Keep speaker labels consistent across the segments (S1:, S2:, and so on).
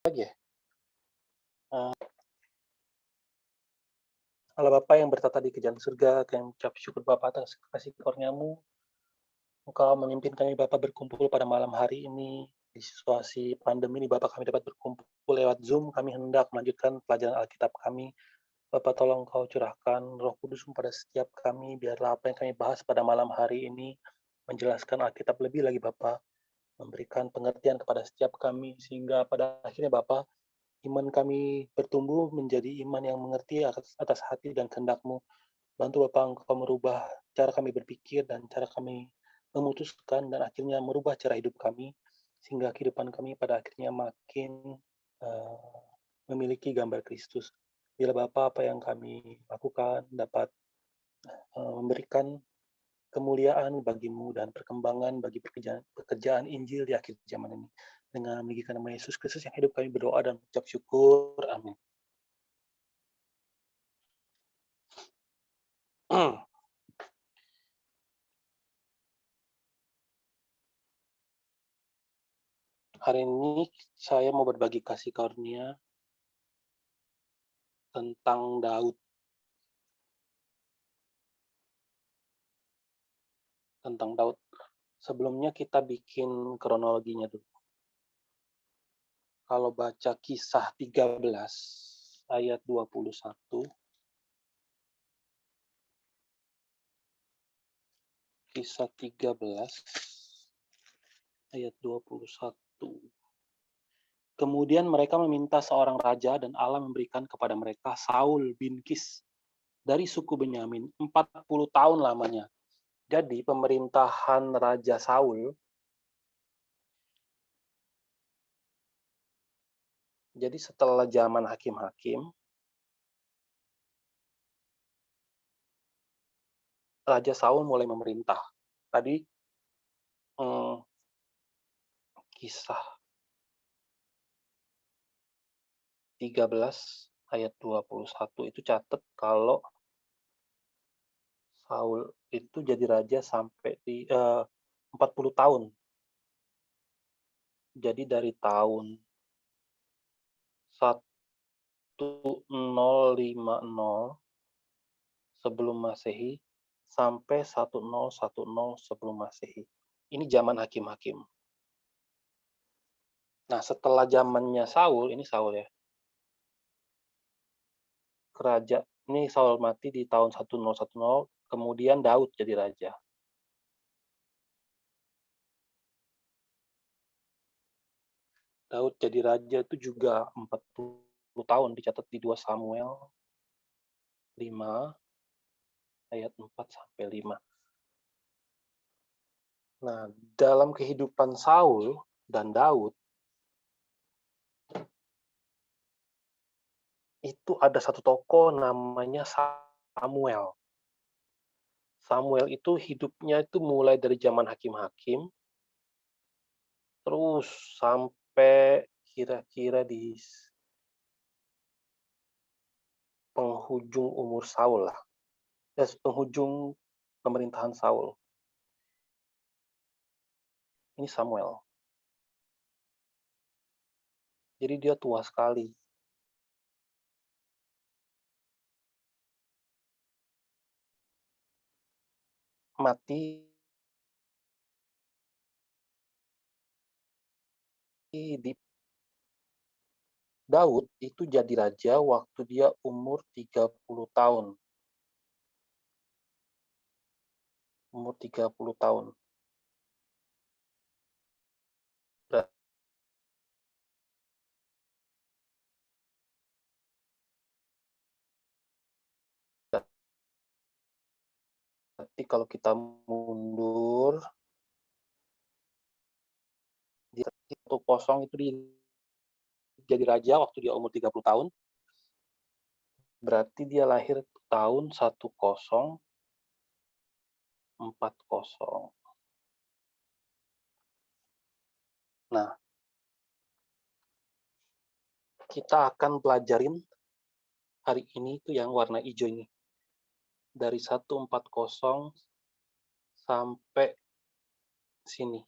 S1: Lagi ya? Allah Bapa yang bertata di kerajaan surga, kami mengucap syukur Bapa atas kasih karunia-Mu. Engkau memimpin kami Bapa berkumpul pada malam hari ini. Di situasi pandemi ini Bapa kami dapat berkumpul lewat Zoom. Kami hendak melanjutkan pelajaran Alkitab kami. Bapa tolong Kau curahkan Roh Kudus pada setiap kami. Biarlah apa yang kami bahas pada malam hari ini menjelaskan Alkitab lebih lagi Bapa. Memberikan pengertian kepada setiap kami. Sehingga pada akhirnya Bapa, iman kami bertumbuh menjadi iman yang mengerti atas hati dan kehendak-Mu. Bantu Bapak Engkau merubah cara kami berpikir dan cara kami memutuskan dan akhirnya merubah cara hidup kami sehingga kehidupan kami pada akhirnya makin memiliki gambar Kristus. Bila Bapak apa yang kami lakukan dapat memberikan kemuliaan bagimu dan perkembangan bagi pekerjaan Injil di akhir zaman ini. Dengan meninggikan nama Yesus Kristus yang hidup kami berdoa dan mengucap syukur. Amin. Hari ini saya mau berbagi kasih karunia tentang Daud. Tentang Daud. Sebelumnya kita bikin kronologinya dulu. Kalau baca Kisah 13 ayat 21. Kisah 13 ayat 21. Kemudian mereka meminta seorang raja dan Allah memberikan kepada mereka Saul bin Kis dari suku Benyamin, 40 tahun lamanya. Jadi pemerintahan Raja Saul, jadi setelah zaman hakim-hakim, Raja Saul mulai memerintah. Tadi Kisah 13 ayat 21 itu catat kalau Saul itu jadi raja sampai di 40 tahun. Jadi dari tahun 1050 sebelum Masehi sampai 1010 sebelum Masehi. Ini zaman hakim-hakim. Nah, setelah zamannya Saul, ini Saul ya. Ini Saul mati di tahun 1010, kemudian Daud jadi raja. Daud jadi raja itu juga 40 tahun, dicatat di 2 Samuel 5 ayat 4 sampai 5. Nah, dalam kehidupan Saul dan Daud itu ada satu tokoh namanya Samuel. Samuel itu hidupnya itu mulai dari zaman hakim-hakim terus sampai kira-kira di penghujung umur Saul lah. Penghujung pemerintahan Saul. Ini Samuel. Jadi dia tua sekali. Mati di Daud itu jadi raja waktu dia umur 30 tahun. Umur 30 tahun. Berarti kalau kita mundur di 10 itu dia jadi raja waktu dia umur 30 tahun. Berarti dia lahir tahun 1040. Nah, kita akan pelajarin hari ini itu yang warna hijau ini. Dari 140 sampai sini.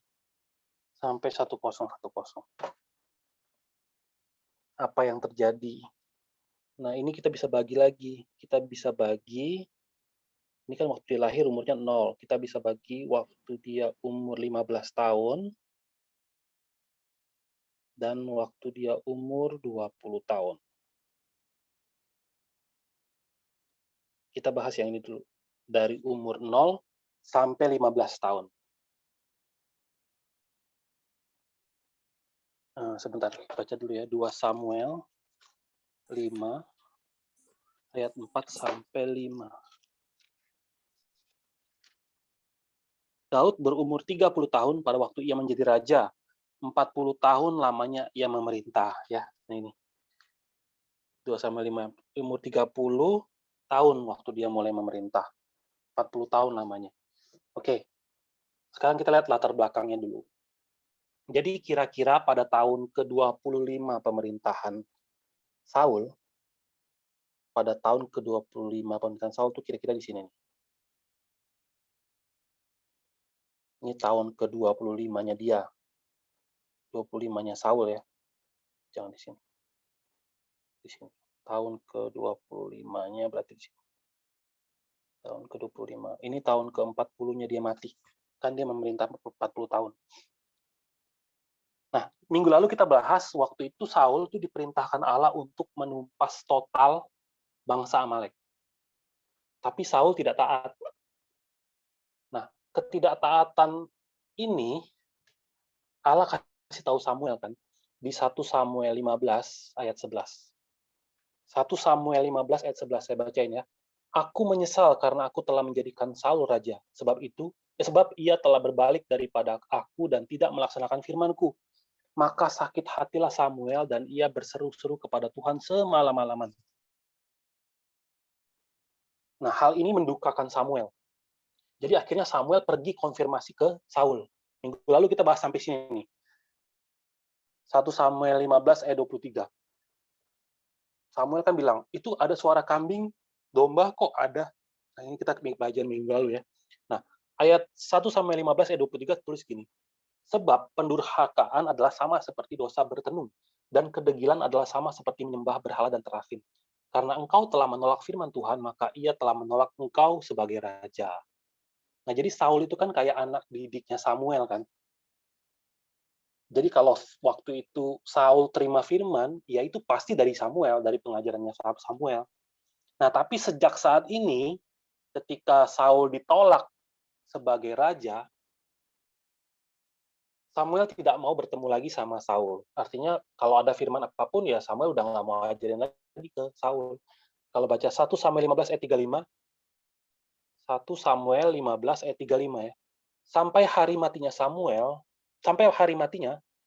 S1: Sampai 1010. apa yang terjadi. Nah, ini kita bisa bagi lagi. Kita bisa bagi, ini kan waktu dia lahir umurnya 0. Kita bisa bagi waktu dia umur 15 tahun dan waktu dia umur 20 tahun. Kita bahas yang ini dulu. Dari umur 0 sampai 15 tahun. Sebentar, baca dulu ya. 2 Samuel 5 ayat 4 sampai 5. Daud berumur 30 tahun pada waktu ia menjadi raja. 40 tahun lamanya ia memerintah, ya. Nah ini. 2 Samuel 5, umur 30 tahun waktu dia mulai memerintah. 40 tahun lamanya. Oke. Sekarang kita lihat latar belakangnya dulu. Jadi kira-kira pada tahun ke-25 pemerintahan Saul, pada tahun ke-25 pemerintahan Saul itu kira-kira di sini nih. Ini tahun ke-25-nya dia. 25-nya Saul ya. Jangan di sini. Di sini. Tahun ke-25-nya berarti di sini. Tahun ke-25. Ini tahun ke-40-nya dia mati. Kan dia memerintah 40 tahun. Nah, minggu lalu kita bahas waktu itu Saul itu diperintahkan Allah untuk menumpas total bangsa Amalek. Tapi Saul tidak taat. Nah, ketidaktaatan ini Allah kasih tahu Samuel kan di 1 Samuel 15 ayat 11. 1 Samuel 15 ayat 11 saya bacain ya. Aku menyesal karena aku telah menjadikan Saul raja. Sebab ia telah berbalik daripada aku dan tidak melaksanakan firman-Ku. Maka sakit hatilah Samuel dan ia berseru-seru kepada Tuhan semalam-malaman. Nah, hal ini mendukakan Samuel. Jadi akhirnya Samuel pergi konfirmasi ke Saul. Minggu lalu kita bahas sampai sini nih. 1 Samuel 15 ayat 23. Samuel kan bilang, itu ada suara kambing, domba kok ada. Nah, ini kita belajar minggu lalu ya. Nah, ayat 1 Samuel 15 ayat 23 tulis gini. Sebab pendurhakaan adalah sama seperti dosa bertenung, dan kedegilan adalah sama seperti menyembah berhala dan terafim. Karena engkau telah menolak firman Tuhan, maka ia telah menolak engkau sebagai raja. Nah, jadi Saul itu kan kayak anak didiknya Samuel kan. Jadi kalau waktu itu Saul terima firman, ya itu pasti dari Samuel, dari pengajarannya Samuel. Nah, tapi sejak saat ini, ketika Saul ditolak sebagai raja, Samuel tidak mau bertemu lagi sama Saul. Artinya kalau ada firman apapun ya Samuel udah nggak mau ajarin lagi ke Saul. Kalau baca 1 Samuel 15 ayat 35, 1 Samuel 15 ayat 35 ya. Sampai hari matinya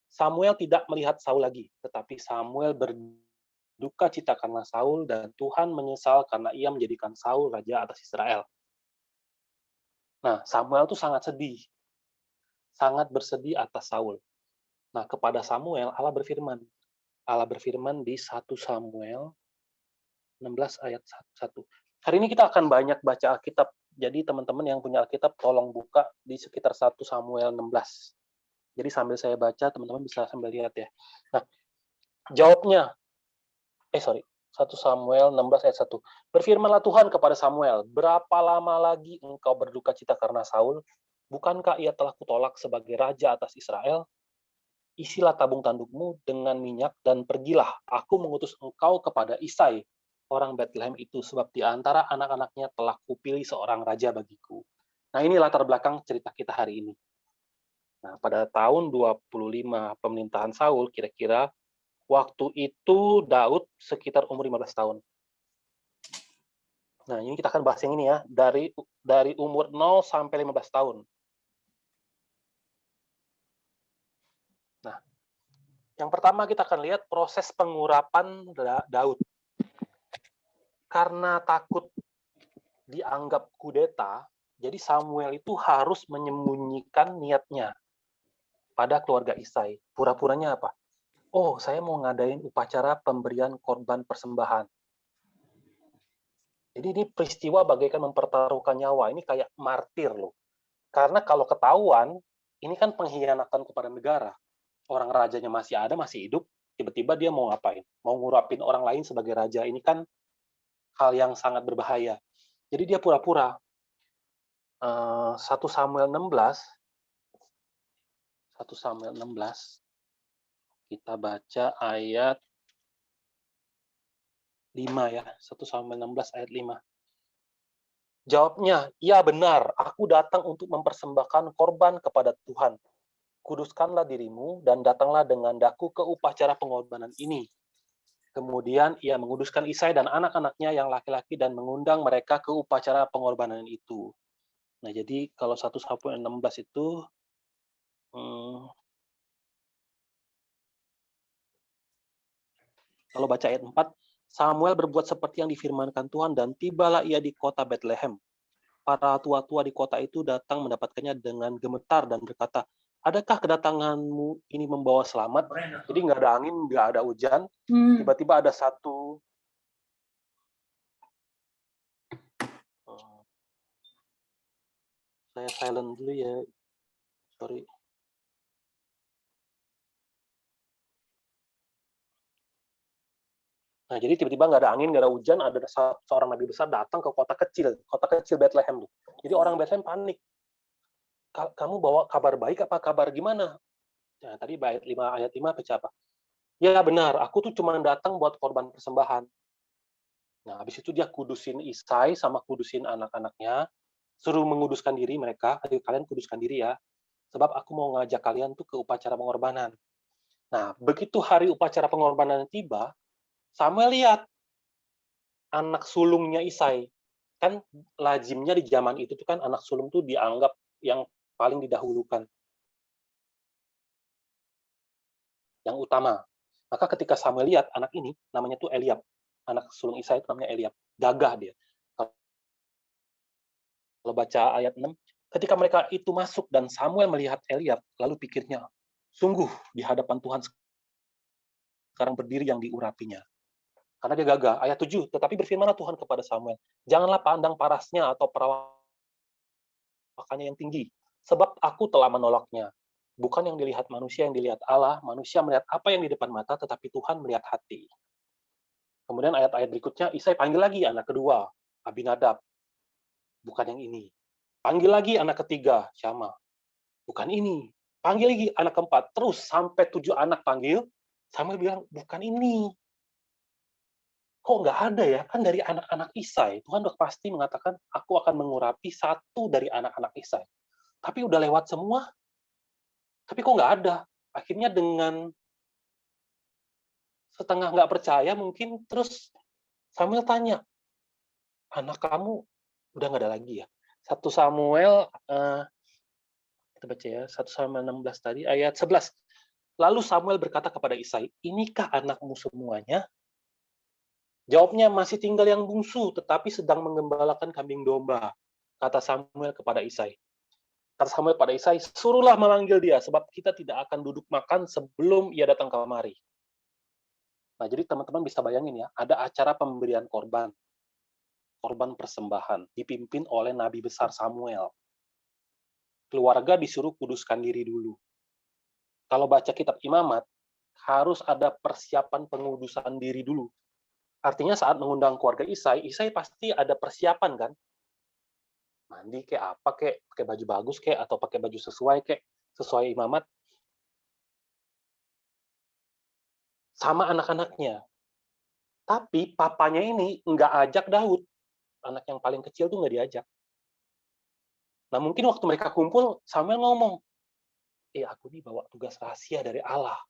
S1: Samuel tidak melihat Saul lagi, tetapi Samuel berduka cita karena Saul dan Tuhan menyesal karena ia menjadikan Saul raja atas Israel. Nah, Samuel tuh sangat sedih. Sangat bersedih atas Saul. Nah, kepada Samuel, Allah berfirman. Allah berfirman di 1 Samuel 16 ayat 1. Hari ini kita akan banyak baca Alkitab. Jadi teman-teman yang punya Alkitab, tolong buka di sekitar 1 Samuel 16. Jadi sambil saya baca, teman-teman bisa sambil lihat ya. Nah, jawabnya, 1 Samuel 16 ayat 1. Berfirmanlah Tuhan kepada Samuel, berapa lama lagi engkau berduka cita karena Saul? Bukankah ia telah kutolak sebagai raja atas Israel? Isilah tabung tandukmu dengan minyak dan pergilah. Aku mengutus engkau kepada Isai, orang Bethlehem itu, sebab di antara anak-anaknya telah kupilih seorang raja bagiku. Nah, ini latar belakang cerita kita hari ini. Nah, pada tahun 25 pemerintahan Saul, kira-kira waktu itu Daud sekitar umur 15 tahun. Nah, ini kita akan bahas yang ini ya, dari umur 0 sampai 15 tahun. Nah, yang pertama kita akan lihat proses pengurapan Daud. Karena takut dianggap kudeta, jadi Samuel itu harus menyembunyikan niatnya pada keluarga Isai. Pura-puranya apa? Oh, saya mau ngadain upacara pemberian korban persembahan. Jadi ini peristiwa bagaikan mempertaruhkan nyawa. Ini kayak martir loh. Karena kalau ketahuan, ini kan pengkhianatan kepada negara. Orang rajanya masih ada, masih hidup, tiba-tiba dia mau ngapain? mau ngurapin orang lain sebagai raja. Ini kan hal yang sangat berbahaya. Jadi dia pura-pura. 1 Samuel 16, 1 Samuel 16, kita baca ayat 5 ya, 1 Samuel 16 ayat 5. Jawabnya, "Ya benar, aku datang untuk mempersembahkan korban kepada Tuhan. Kuduskanlah dirimu dan datanglah dengan daku ke upacara pengorbanan ini." Kemudian ia menguduskan Isai dan anak-anaknya yang laki-laki dan mengundang mereka ke upacara pengorbanan itu. Nah, jadi kalau 1 Samuel 16 itu, kalau baca ayat 4, Samuel berbuat seperti yang difirmankan Tuhan dan tibalah ia di kota Bethlehem. Para tua-tua di kota itu datang mendapatkannya dengan gemetar dan berkata, "Adakah kedatanganmu ini membawa selamat?" Jadi nggak ada angin, nggak ada hujan. Tiba-tiba ada satu saya silent dulu ya, sorry. Nah, jadi tiba-tiba nggak ada angin, nggak ada hujan, ada seorang nabi besar datang ke kota kecil Bethlehem. Jadi orang Bethlehem panik. Kamu bawa kabar baik apa kabar gimana? Nah, tadi ayat 5 baca apa? Ya benar, aku tuh cuma datang buat korban persembahan. Nah, habis itu dia kudusin Isai sama kudusin anak-anaknya, suruh menguduskan diri mereka, ayo kalian kuduskan diri ya, sebab aku mau ngajak kalian tuh ke upacara pengorbanan. Nah, begitu hari upacara pengorbanan tiba, Samuel lihat anak sulungnya Isai. Kan lazimnya di zaman itu tuh kan anak sulung tuh dianggap yang paling didahulukan, yang utama. Maka ketika Samuel lihat anak ini, namanya tuh Eliab. Anak sulung Isai itu namanya Eliab. Gagah dia. Kalau baca ayat 6, ketika mereka itu masuk dan Samuel melihat Eliab, lalu pikirnya, sungguh di hadapan Tuhan sekarang berdiri yang diurapinya. Karena dia gagah. Ayat 7, tetapi berfirmanlah Tuhan kepada Samuel, janganlah pandang parasnya atau perawakannya yang tinggi, sebab aku telah menolaknya. Bukan yang dilihat manusia, yang dilihat Allah. Manusia melihat apa yang di depan mata, tetapi Tuhan melihat hati. Kemudian ayat-ayat berikutnya, Isai panggil lagi anak kedua, Abinadab. Bukan yang ini. Panggil lagi anak ketiga, Syama. Bukan ini. Panggil lagi anak keempat. Terus sampai 7 anak panggil, Samuel bilang, bukan ini. Kok nggak ada ya? Kan dari anak-anak Isai, Tuhan udah pasti mengatakan, aku akan mengurapi satu dari anak-anak Isai. Tapi udah lewat semua, tapi kok nggak ada? Akhirnya dengan setengah nggak percaya mungkin, terus Samuel tanya, anak kamu udah nggak ada lagi ya? 1 Samuel, kita baca ya, 1 Samuel 16 tadi, ayat 11. Lalu Samuel berkata kepada Isai, inikah anakmu semuanya? Jawabnya, masih tinggal yang bungsu, tetapi sedang menggembalakan kambing domba. Kata Samuel kepada Isai. Kata Samuel pada Isai, suruhlah memanggil dia, sebab kita tidak akan duduk makan sebelum ia datang kemari. Nah, jadi teman-teman bisa bayangin ya, ada acara pemberian korban persembahan, dipimpin oleh Nabi besar Samuel. Keluarga disuruh kuduskan diri dulu. Kalau baca kitab Imamat, harus ada persiapan pengudusan diri dulu. Artinya saat mengundang keluarga Isai, Isai pasti ada persiapan kan? Mandi kayak apa kayak, pakai baju bagus kayak, atau pakai baju sesuai kayak, sesuai Imamat. Sama anak-anaknya. Tapi papanya ini nggak ajak Daud. Anak yang paling kecil tuh nggak diajak. Nah, mungkin waktu mereka kumpul, Samuel ngomong, aku nih bawa tugas rahasia dari Allah.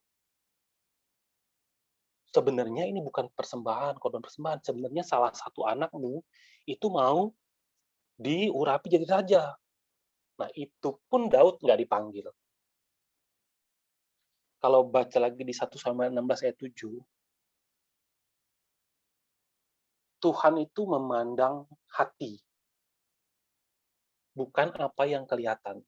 S1: Sebenarnya ini bukan persembahan, korban persembahan. Sebenarnya salah satu anakmu itu mau diurapi jadi raja. Nah, itu pun Daud nggak dipanggil. Kalau baca lagi di 1 Samuel 16 ayat 7, Tuhan itu memandang hati, bukan apa yang kelihatan.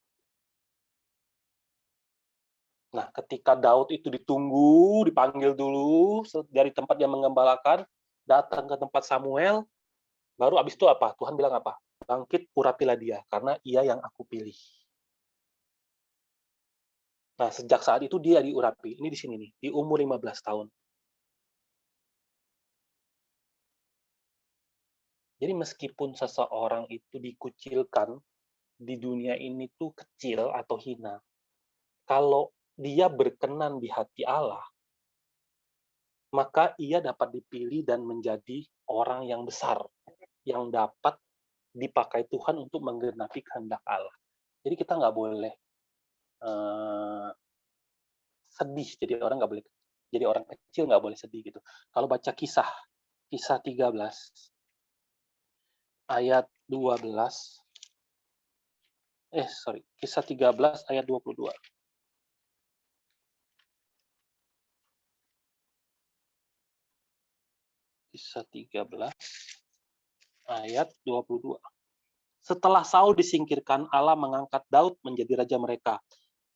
S1: Nah, ketika Daud itu ditunggu, dipanggil dulu dari tempat yang menggembalakan, datang ke tempat Samuel, baru habis itu apa? Tuhan bilang apa? Bangkit, urapilah dia, karena ia yang aku pilih. Nah, sejak saat itu dia diurapi. Ini di sini nih, di umur 15 tahun. Jadi meskipun seseorang itu dikucilkan di dunia ini tuh kecil atau hina, kalau dia berkenan di hati Allah, maka ia dapat dipilih dan menjadi orang yang besar, yang dapat dipakai Tuhan untuk menggenapi kehendak Allah. Jadi kita nggak boleh uh, sedih, jadi orang kecil nggak boleh sedih gitu. Kalau baca kisah 13 ayat 12, kisah 13 ayat 22. Kisah 13 ayat 22. Setelah Saul disingkirkan, Allah mengangkat Daud menjadi raja mereka.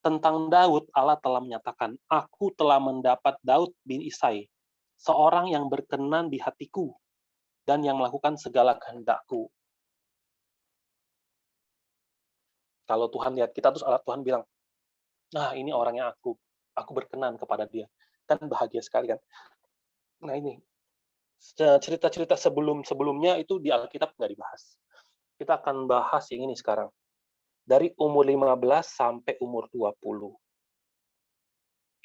S1: Tentang Daud, Allah telah menyatakan, Aku telah mendapat Daud bin Isai, seorang yang berkenan di hatiku, dan yang melakukan segala kehendakku. Kalau Tuhan lihat kita, terus Allah Tuhan bilang, nah ini orangnya aku berkenan kepada dia. Kan bahagia sekali kan. Nah ini, cerita-cerita sebelumnya itu di Alkitab nggak dibahas. Kita akan bahas yang ini sekarang. Dari umur 15 sampai umur 20.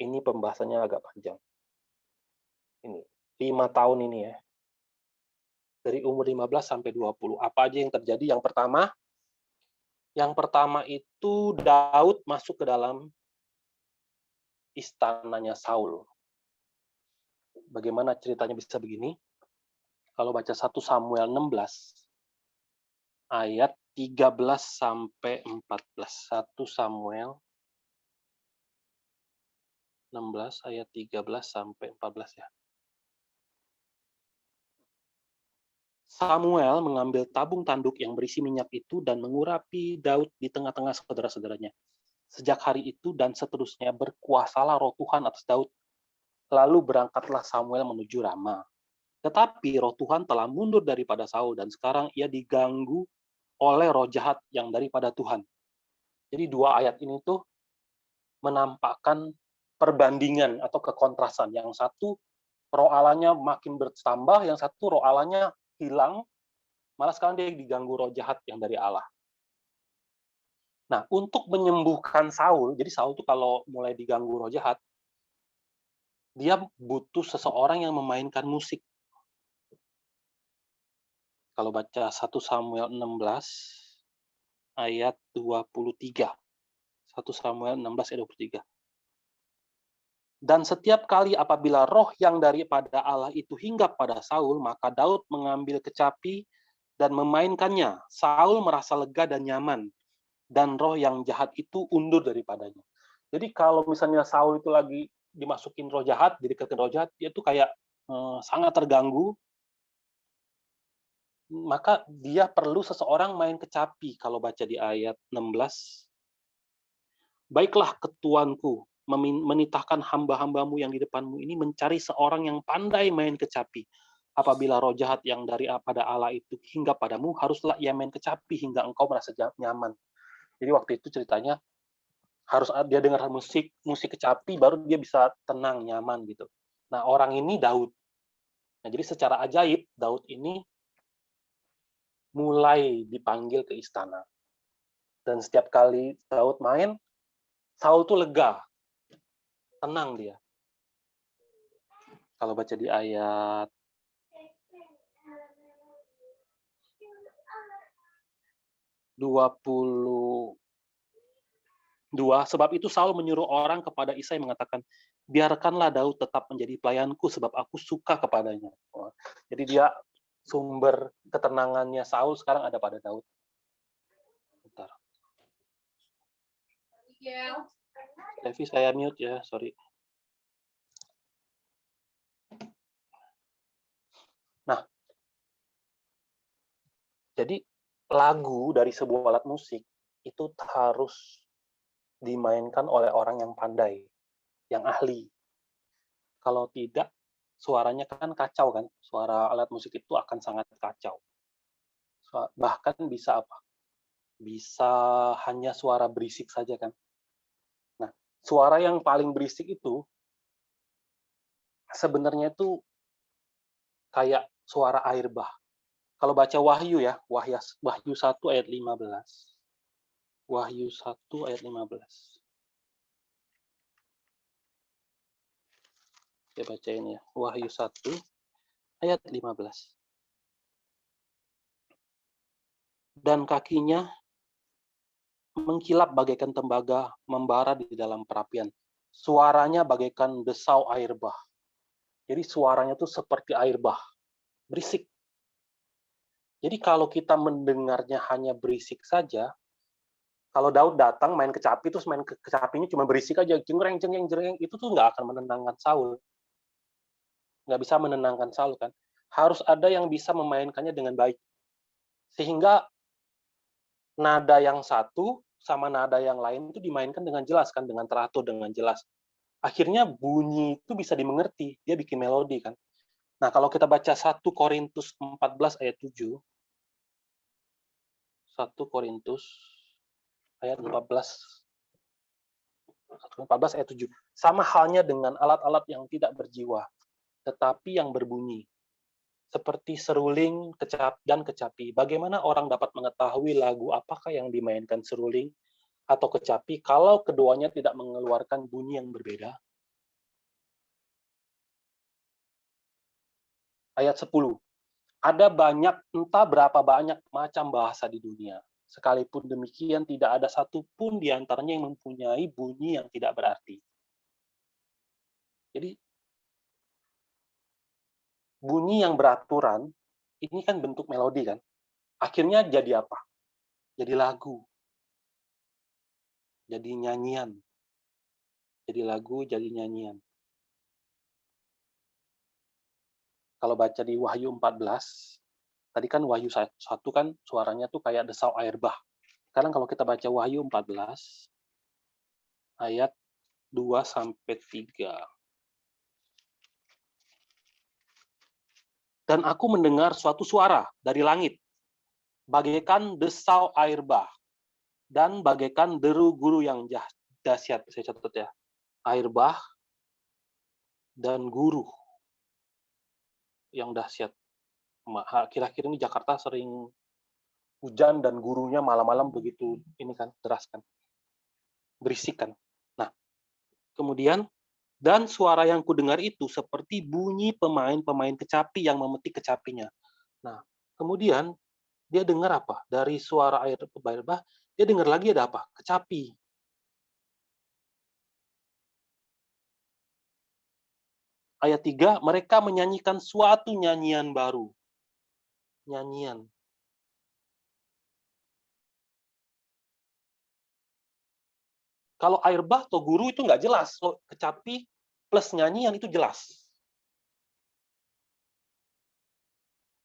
S1: Ini pembahasannya agak panjang. Ini, 5 tahun ini ya. Dari umur 15 sampai 20. Apa aja yang terjadi? Yang pertama itu Daud masuk ke dalam istananya Saul. Bagaimana ceritanya bisa begini? Kalau baca 1 Samuel 16 ayat 13 sampai 14. 1 Samuel 16 ayat 13 sampai 14 ya. Samuel mengambil tabung tanduk yang berisi minyak itu dan mengurapi Daud di tengah-tengah saudara-saudaranya. Sejak hari itu dan seterusnya berkuasalah roh Tuhan atas Daud. Lalu berangkatlah Samuel menuju Rama. Tetapi roh Tuhan telah mundur daripada Saul dan sekarang ia diganggu oleh roh jahat yang daripada Tuhan. Jadi dua ayat ini tuh menampakkan perbandingan atau kekontrasan. Yang satu roh Allahnya makin bertambah, yang satu roh Allahnya hilang, malah sekarang dia diganggu roh jahat yang dari Allah. Nah, untuk menyembuhkan Saul, jadi Saul tuh kalau mulai diganggu roh jahat, dia butuh seseorang yang memainkan musik. Kalau baca 1 Samuel 16 ayat 23. 1 Samuel 16 ayat 23. Dan setiap kali apabila roh yang daripada Allah itu hinggap pada Saul, maka Daud mengambil kecapi dan memainkannya. Saul merasa lega dan nyaman, dan roh yang jahat itu undur daripadanya. Jadi kalau misalnya Saul itu lagi dimasukin roh jahat, didekatin roh jahat, dia tuh kayak sangat terganggu, maka dia perlu seseorang main kecapi. Kalau baca di ayat 16, baiklah ketuanku, menitahkan hamba-hambamu yang di depanmu ini mencari seorang yang pandai main kecapi. Apabila roh jahat yang pada Allah itu hingga padamu, haruslah ia main kecapi hingga engkau merasa nyaman. Jadi waktu itu ceritanya harus dia dengar musik kecapi baru dia bisa tenang, nyaman gitu. Nah, orang ini Daud. Nah, jadi secara ajaib Daud ini mulai dipanggil ke istana. Dan setiap kali Daud main, Saul tuh lega, tenang dia. Kalau baca di ayat 22, sebab itu Saul menyuruh orang kepada Isai mengatakan, biarkanlah Daud tetap menjadi pelayanku sebab aku suka kepadanya. Jadi dia sumber ketenangannya Saul sekarang ada pada Daud. Bentar. Devi, saya mute ya, sorry. Nah, jadi lagu dari sebuah alat musik itu harus dimainkan oleh orang yang pandai, yang ahli. Kalau tidak, suaranya kan kacau kan, suara alat musik itu akan sangat kacau. Bahkan bisa apa? Bisa hanya suara berisik saja kan. Nah, suara yang paling berisik itu sebenarnya itu kayak suara air bah. Kalau baca Wahyu ya, Wahyu 1 ayat 15. Wahyu 1 ayat 15. Saya bacain ya. Wahyu 1 ayat 15. Dan kakinya mengkilap bagaikan tembaga membara di dalam perapian. Suaranya bagaikan desau air bah. Jadi suaranya tuh seperti air bah. Berisik. Jadi kalau kita mendengarnya hanya berisik saja, kalau Daud datang main kecapi, terus main kecapinya cuma berisik aja, jengreng, jengreng, jengreng, itu tuh nggak akan menenangkan Saul. Nggak bisa menenangkan Saul kan. Harus ada yang bisa memainkannya dengan baik. Sehingga nada yang satu sama nada yang lain itu dimainkan dengan jelas kan, dengan teratur, dengan jelas. Akhirnya bunyi itu bisa dimengerti, dia bikin melodi kan. Nah, kalau kita baca 1 Korintus 14 ayat 7, 1 Korintus ayat 14, 14 ayat 7. Sama halnya dengan alat-alat yang tidak berjiwa, tetapi yang berbunyi. Seperti seruling dan kecapi. Bagaimana orang dapat mengetahui lagu apakah yang dimainkan seruling atau kecapi kalau keduanya tidak mengeluarkan bunyi yang berbeda? Ayat 10. Ada entah berapa banyak macam bahasa di dunia. Sekalipun demikian, tidak ada satupun di antaranya yang mempunyai bunyi yang tidak berarti. Jadi, bunyi yang beraturan, ini kan bentuk melodi kan. Akhirnya jadi apa? Jadi lagu. Jadi nyanyian. Jadi lagu, jadi nyanyian. Kalau baca di Wahyu 14, tadi kan Wahyu 1 kan suaranya tuh kayak desau air bah. Sekarang kalau kita baca Wahyu 14, ayat 2-3. Dan aku mendengar suatu suara dari langit, bagaikan desau air bah, dan bagaikan deru guru yang dahsyat. Saya catat ya. Air bah dan guru yang dahsyat. Akhir-akhir ini Jakarta sering hujan dan gurunya malam-malam begitu ini kan deras kan, berisik kan. Nah, kemudian dan suara yang kudengar itu seperti bunyi pemain-pemain kecapi yang memetik kecapinya. Nah, kemudian dia dengar apa? Dari suara air bah, dia dengar lagi ada apa? Kecapi. Ayat 3, mereka menyanyikan suatu nyanyian baru. Nyanyian. Kalau air bah atau guru itu nggak jelas. Kecapi plus nyanyian itu jelas.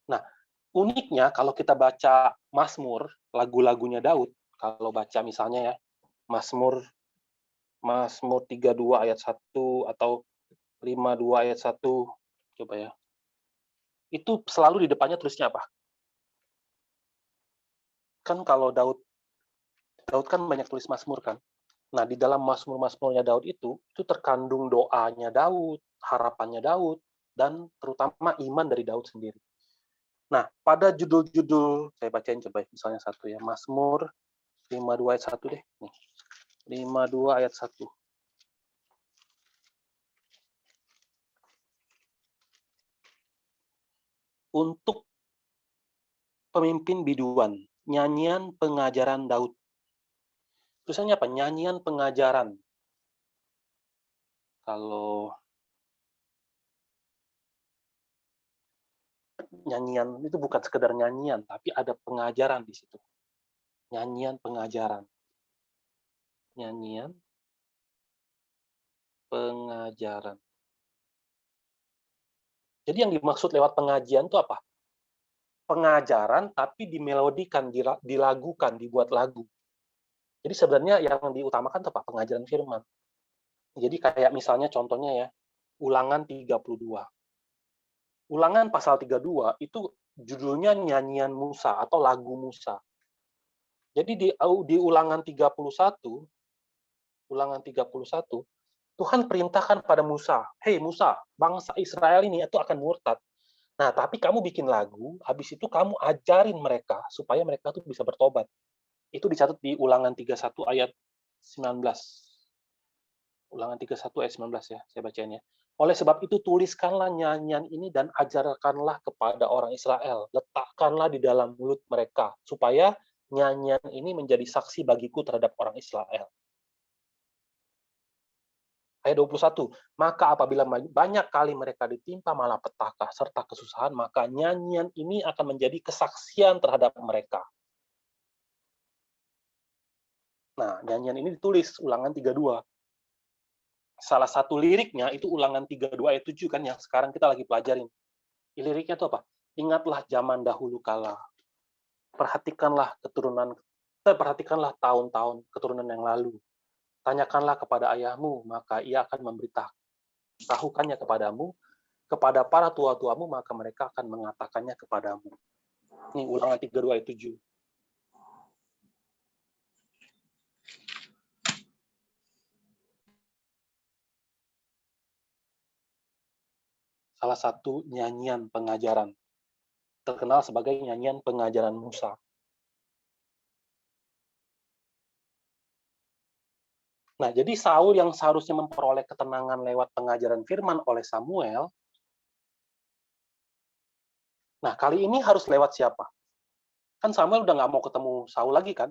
S1: Nah, uniknya kalau kita baca Mazmur, lagu-lagunya Daud, kalau baca misalnya ya, Mazmur 32 ayat 1 atau 52 ayat 1, coba ya. Itu selalu di depannya tulisnya apa? Kan kalau Daud kan banyak tulis Mazmur kan. Nah, di dalam Mazmur-Mazmurnya Daud itu terkandung doanya Daud, harapannya Daud, dan terutama iman dari Daud sendiri. Nah, pada judul-judul, saya bacain coba misalnya satu ya, Mazmur 52 ayat 1 deh. Nih. 52 ayat 1. Untuk pemimpin biduan, nyanyian pengajaran Daud. Tulisannya apa? Nyanyian pengajaran. Kalau nyanyian itu bukan sekedar nyanyian, tapi ada pengajaran di situ. Nyanyian pengajaran. Nyanyian pengajaran. Jadi yang dimaksud lewat pengajian itu apa? Pengajaran tapi dimelodikan, dilagukan, dibuat lagu. Jadi sebenarnya yang diutamakan itu apa? Pengajaran firman. Jadi kayak misalnya contohnya ya, Ulangan 32. Ulangan pasal 32 itu judulnya nyanyian Musa atau lagu Musa. Jadi di Ulangan 31, Tuhan perintahkan pada Musa, "Hei Musa, bangsa Israel ini itu akan murtad. Nah, tapi kamu bikin lagu, habis itu kamu ajarin mereka supaya mereka tuh bisa bertobat. Itu dicatat di Ulangan 31 ayat 19. Ulangan 31 ayat 19 ya, saya bacain ya. Oleh sebab itu tuliskanlah nyanyian ini dan ajarkanlah kepada orang Israel. Letakkanlah di dalam mulut mereka supaya nyanyian ini menjadi saksi bagiku terhadap orang Israel. Ayat 21, maka apabila banyak kali mereka ditimpa malapetaka serta kesusahan, maka nyanyian ini akan menjadi kesaksian terhadap mereka. Nah, nyanyian ini ditulis Ulangan 32. Salah satu liriknya itu Ulangan 32 ayat 7 kan yang sekarang kita lagi pelajarin. Liriknya itu apa? Ingatlah zaman dahulu kala. Perhatikanlah tahun-tahun keturunan yang lalu. Tanyakanlah kepada ayahmu, maka ia akan memberitahukannya kepadamu, kepada para tua-tuamu, maka mereka akan mengatakannya kepadamu. Ini Ulangan 32 ayat 7. Salah satu nyanyian pengajaran. Terkenal sebagai nyanyian pengajaran Musa. Nah, jadi Saul yang seharusnya memperoleh ketenangan lewat pengajaran firman oleh Samuel, nah kali ini harus lewat siapa? Kan Samuel udah nggak mau ketemu Saul lagi kan?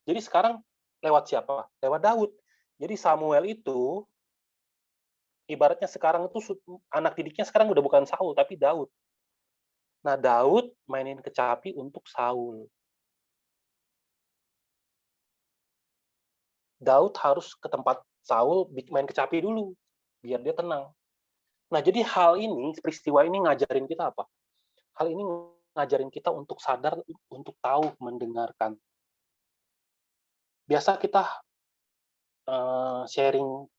S1: Jadi sekarang lewat siapa? Lewat Daud. Jadi Samuel itu, ibaratnya sekarang itu anak didiknya sekarang udah bukan Saul, tapi Daud. Nah, Daud mainin kecapi untuk Saul. Daud harus ke tempat Saul main kecapi dulu, biar dia tenang. Nah, jadi hal ini, peristiwa ini ngajarin kita apa? Hal ini ngajarin kita untuk sadar, untuk tahu, mendengarkan. Biasa kita sharing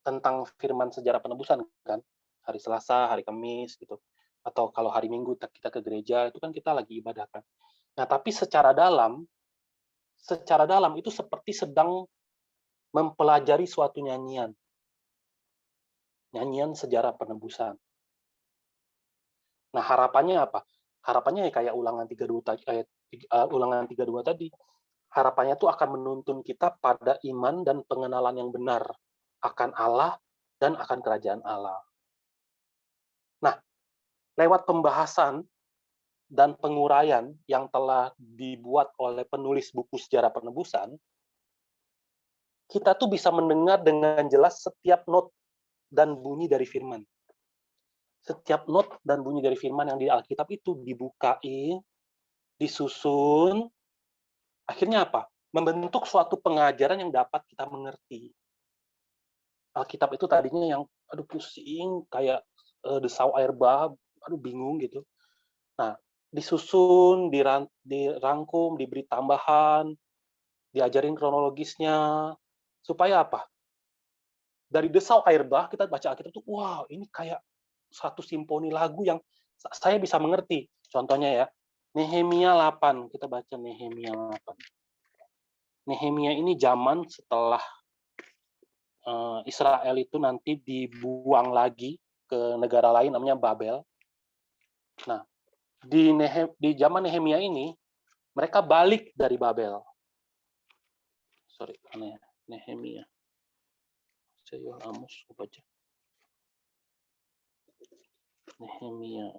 S1: tentang firman sejarah penebusan, kan? Hari Selasa, hari Kamis, gitu. Atau kalau hari Minggu kita ke gereja, itu kan kita lagi ibadah, kan? Nah, tapi secara dalam itu seperti sedang mempelajari suatu nyanyian sejarah penebusan. Nah, harapannya apa? Harapannya ya kayak Ulangan 32 tadi. Harapannya tuh akan menuntun kita pada iman dan pengenalan yang benar akan Allah dan akan kerajaan Allah. Nah, lewat pembahasan dan penguraian yang telah dibuat oleh penulis buku sejarah penebusan, kita tuh bisa mendengar dengan jelas setiap not dan bunyi dari firman. Setiap not dan bunyi dari firman yang di Alkitab itu dibukain, disusun, akhirnya apa? Membentuk suatu pengajaran yang dapat kita mengerti. Alkitab itu tadinya yang, aduh pusing, kayak desau air bah, aduh bingung gitu. Nah, disusun, dirangkum, diberi tambahan, diajarin kronologisnya, supaya apa? Dari desau air bah, kita baca Alkitab tuh, wow, ini kayak satu simfoni lagu yang saya bisa mengerti. Contohnya ya, Nehemia 8, kita baca Nehemia 8. Nehemia ini zaman setelah Israel itu nanti dibuang lagi ke negara lain namanya Babel. Nah, di zaman Nehemia ini mereka balik dari Babel. Sorry, mana ya? Nehemia. Saya Amos baca. Nehemia.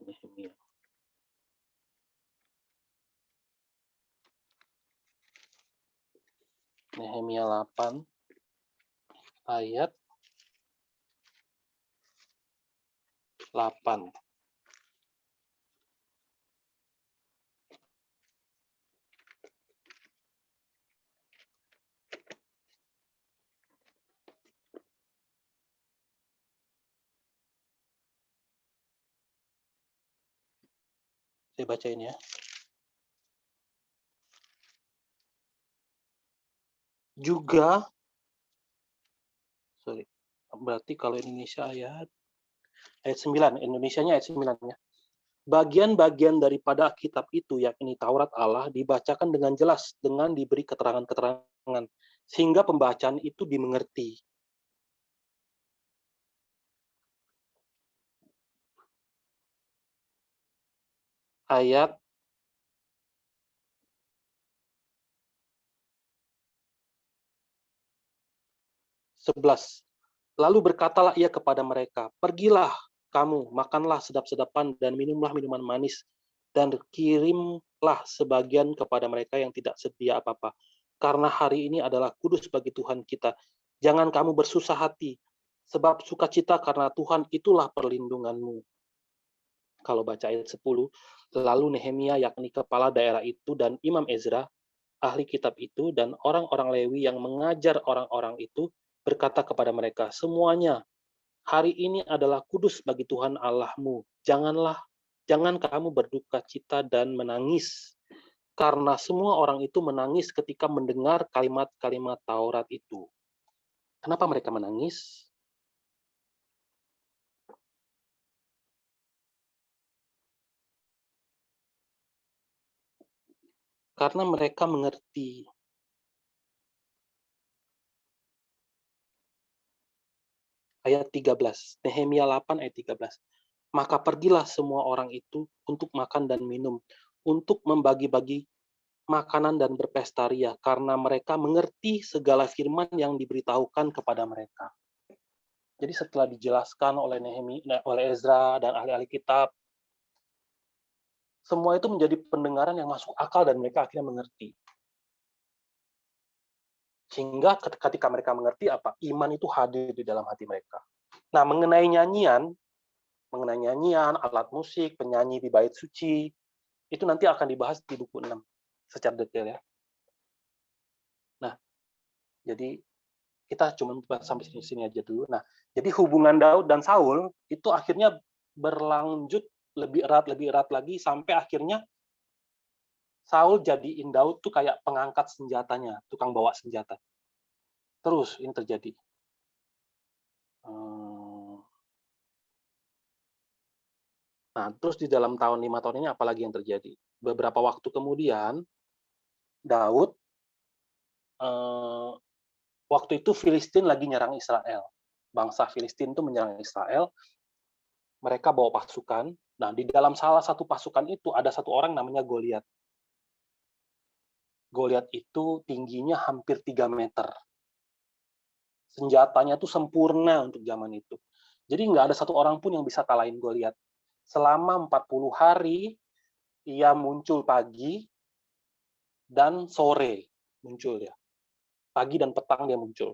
S1: Nehemia 8 ayat 8. Saya bacain ya. Juga, sorry, berarti kalau Indonesia ayat 9, Indonesianya ayat 9 ya. Bagian-bagian daripada kitab itu, yakni Taurat Allah, dibacakan dengan jelas, dengan diberi keterangan-keterangan, sehingga pembacaan itu dimengerti. ayat 11. Lalu berkatalah ia kepada mereka, "Pergilah kamu, makanlah sedap-sedapan dan minumlah minuman manis, dan kirimlah sebagian kepada mereka yang tidak sedia apa-apa. Karena hari ini adalah kudus bagi Tuhan kita. Jangan kamu bersusah hati, sebab sukacita karena Tuhan itulah perlindunganmu." Kalau baca ayat 10, lalu Nehemia yakni kepala daerah itu dan Imam Ezra, ahli kitab itu, dan orang-orang Lewi yang mengajar orang-orang itu, berkata kepada mereka, "Semuanya, hari ini adalah kudus bagi Tuhan Allahmu. Jangan kamu berduka cita dan menangis." Karena semua orang itu menangis ketika mendengar kalimat-kalimat Taurat itu. Kenapa mereka menangis? Karena mereka mengerti. Ayat 13, Nehemia 8 ayat 13. Maka pergilah semua orang itu untuk makan dan minum, untuk membagi-bagi makanan dan berpesta ria, karena mereka mengerti segala firman yang diberitahukan kepada mereka. Jadi setelah dijelaskan oleh oleh Ezra dan ahli-ahli kitab, semua itu menjadi pendengaran yang masuk akal dan mereka akhirnya mengerti. Sehingga ketika mereka mengerti apa? Iman itu hadir di dalam hati mereka. Nah, mengenai nyanyian, alat musik, penyanyi di bait suci, itu nanti akan dibahas di buku 6 secara detail ya. Nah, jadi kita cuma sampai sini aja dulu. Nah, jadi hubungan Daud dan Saul itu akhirnya berlanjut lebih erat lagi sampai akhirnya Saul jadiin Daud tuh kayak pengangkat senjatanya, tukang bawa senjata. Terus ini terjadi. Nah, terus di dalam 5 tahun ini apalagi yang terjadi? Beberapa waktu kemudian Daud waktu itu Filistin lagi nyerang Israel. Bangsa Filistin itu menyerang Israel, mereka bawa pasukan. Nah, di dalam salah satu pasukan itu ada satu orang namanya Goliat. Goliat itu tingginya hampir 3 meter. Senjatanya tuh sempurna untuk zaman itu. Jadi nggak ada satu orang pun yang bisa kalahin Goliat. Selama 40 hari, ia muncul pagi dan sore muncul ya. Pagi dan petang dia muncul.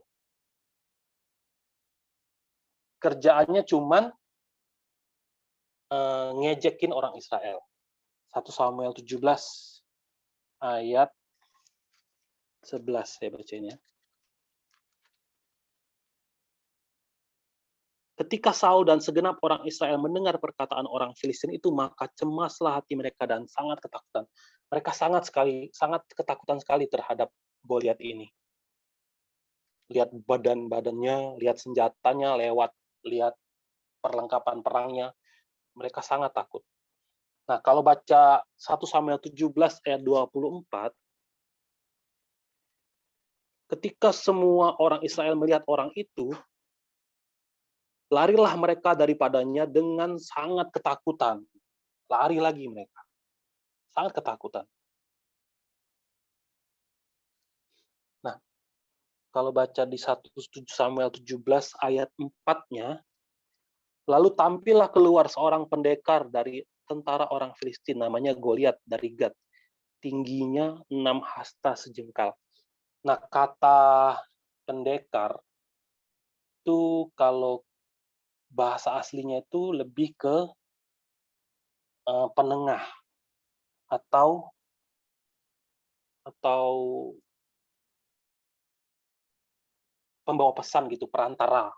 S1: Kerjaannya cuman ngejekin orang Israel. 1 Samuel 17 ayat 11 saya bacanya. Ketika Saul dan segenap orang Israel mendengar perkataan orang Filistin itu, maka cemaslah hati mereka dan sangat ketakutan. Mereka sangat ketakutan sekali terhadap Goliat ini. Lihat badannya, lihat senjatanya, lihat perlengkapan perangnya, mereka sangat takut. Nah, kalau baca 1 Samuel 17 ayat 24, ketika semua orang Israel melihat orang itu, larilah mereka daripadanya dengan sangat ketakutan. Lari lagi mereka. Sangat ketakutan. Nah, kalau baca di 1 Samuel 17 ayat 4-nya, lalu tampillah keluar seorang pendekar dari tentara orang Filistin, namanya Goliat dari Gat. Tingginya 6 hasta sejengkal. Nah, kata pendekar itu kalau bahasa aslinya itu lebih ke penengah atau pembawa pesan gitu, perantara.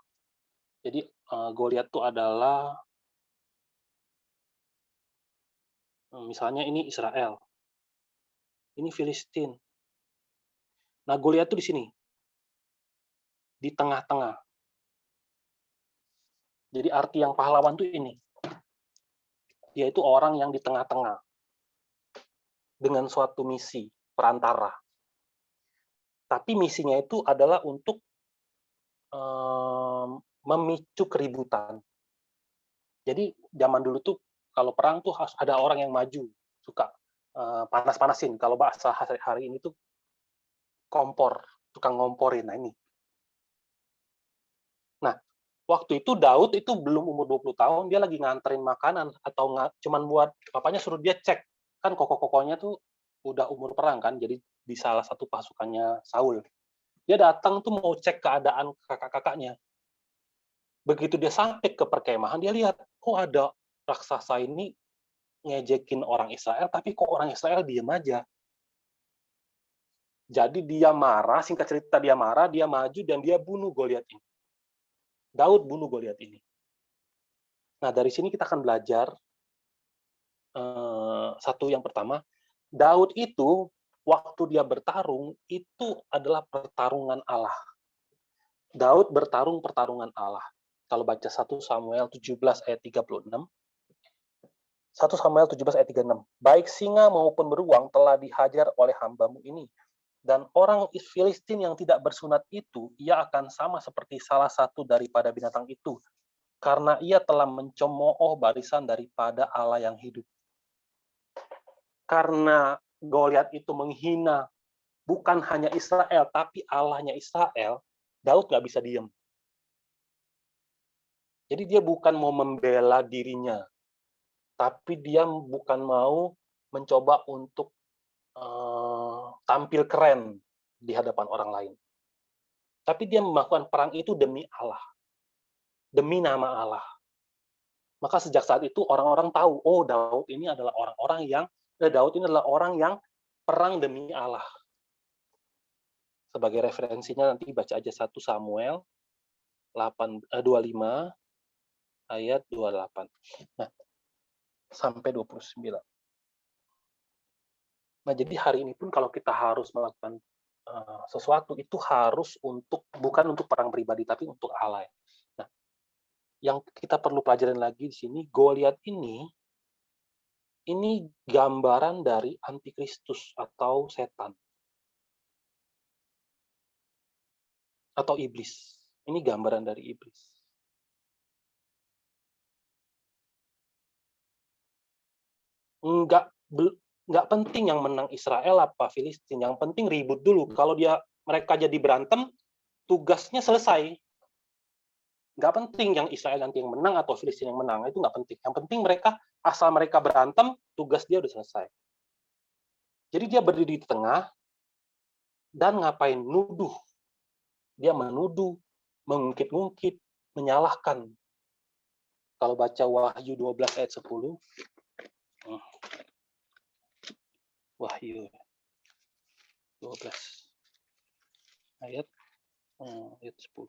S1: Jadi Goliat itu adalah misalnya ini Israel, ini Filistin. Nah, Goliat itu di sini, di tengah-tengah. Jadi arti yang pahlawan itu ini. Dia itu orang yang di tengah-tengah dengan suatu misi, perantara. Tapi misinya itu adalah untuk memicu keributan. Jadi zaman dulu tuh kalau perang tuh harus ada orang yang maju. panas-panasin. Kalau bahasa hari ini tuh kompor, tukang ngomporin. Nah ini. Nah, waktu itu Daud itu belum umur 20 tahun, dia lagi nganterin makanan atau cuman buat bapaknya suruh dia cek. Kan koko-kokonya tuh udah umur perang kan, jadi di salah satu pasukannya Saul. Dia datang tuh mau cek keadaan kakak-kakaknya. Begitu dia sampai ke perkemahan, dia lihat, kok ada raksasa ini ngejekin orang Israel, tapi kok orang Israel diem aja. Jadi dia marah, singkat cerita dia marah, dia maju dan dia bunuh Goliat ini. Daud bunuh Goliat ini. Nah, dari sini kita akan belajar satu yang pertama, Daud itu waktu dia bertarung itu adalah pertarungan Allah. Daud bertarung pertarungan Allah. Kalau baca 1 Samuel 17 ayat 36, 1 Samuel 17 ayat 36. Baik singa maupun beruang telah dihajar oleh hambamu ini. Dan orang Filistin yang tidak bersunat itu, ia akan sama seperti salah satu daripada binatang itu. Karena ia telah mencemooh barisan daripada Allah yang hidup. Karena Goliat itu menghina bukan hanya Israel, tapi Allahnya Israel, Daud nggak bisa diam. Jadi dia bukan mau membela dirinya, tapi dia bukan mau mencoba untuk tampil keren di hadapan orang lain. Tapi dia melakukan perang itu demi Allah, demi nama Allah. Maka sejak saat itu orang-orang tahu, oh Daud ini adalah Daud ini adalah orang yang perang demi Allah. Sebagai referensinya nanti baca aja 1 Samuel 25 ayat 28. Nah, sampai 29. Nah, jadi hari ini pun kalau kita harus melakukan sesuatu itu harus bukan untuk perang pribadi tapi untuk Allah. Nah, yang kita perlu pelajarin lagi di sini, Goliat ini gambaran dari antikristus atau setan atau iblis. Ini gambaran dari iblis. Nggak penting yang menang Israel apa Filistin, yang penting ribut dulu. Kalau mereka jadi berantem, tugasnya selesai. Nggak penting yang Israel nanti yang menang atau Filistin yang menang, itu nggak penting. Yang penting asal mereka berantem, tugas dia udah selesai. Jadi dia berdiri di tengah, dan ngapain? Nuduh. Dia menuduh, mengungkit-ungkit, menyalahkan. Kalau baca Wahyu 12 ayat 10, Wahyu 12 ayat 10.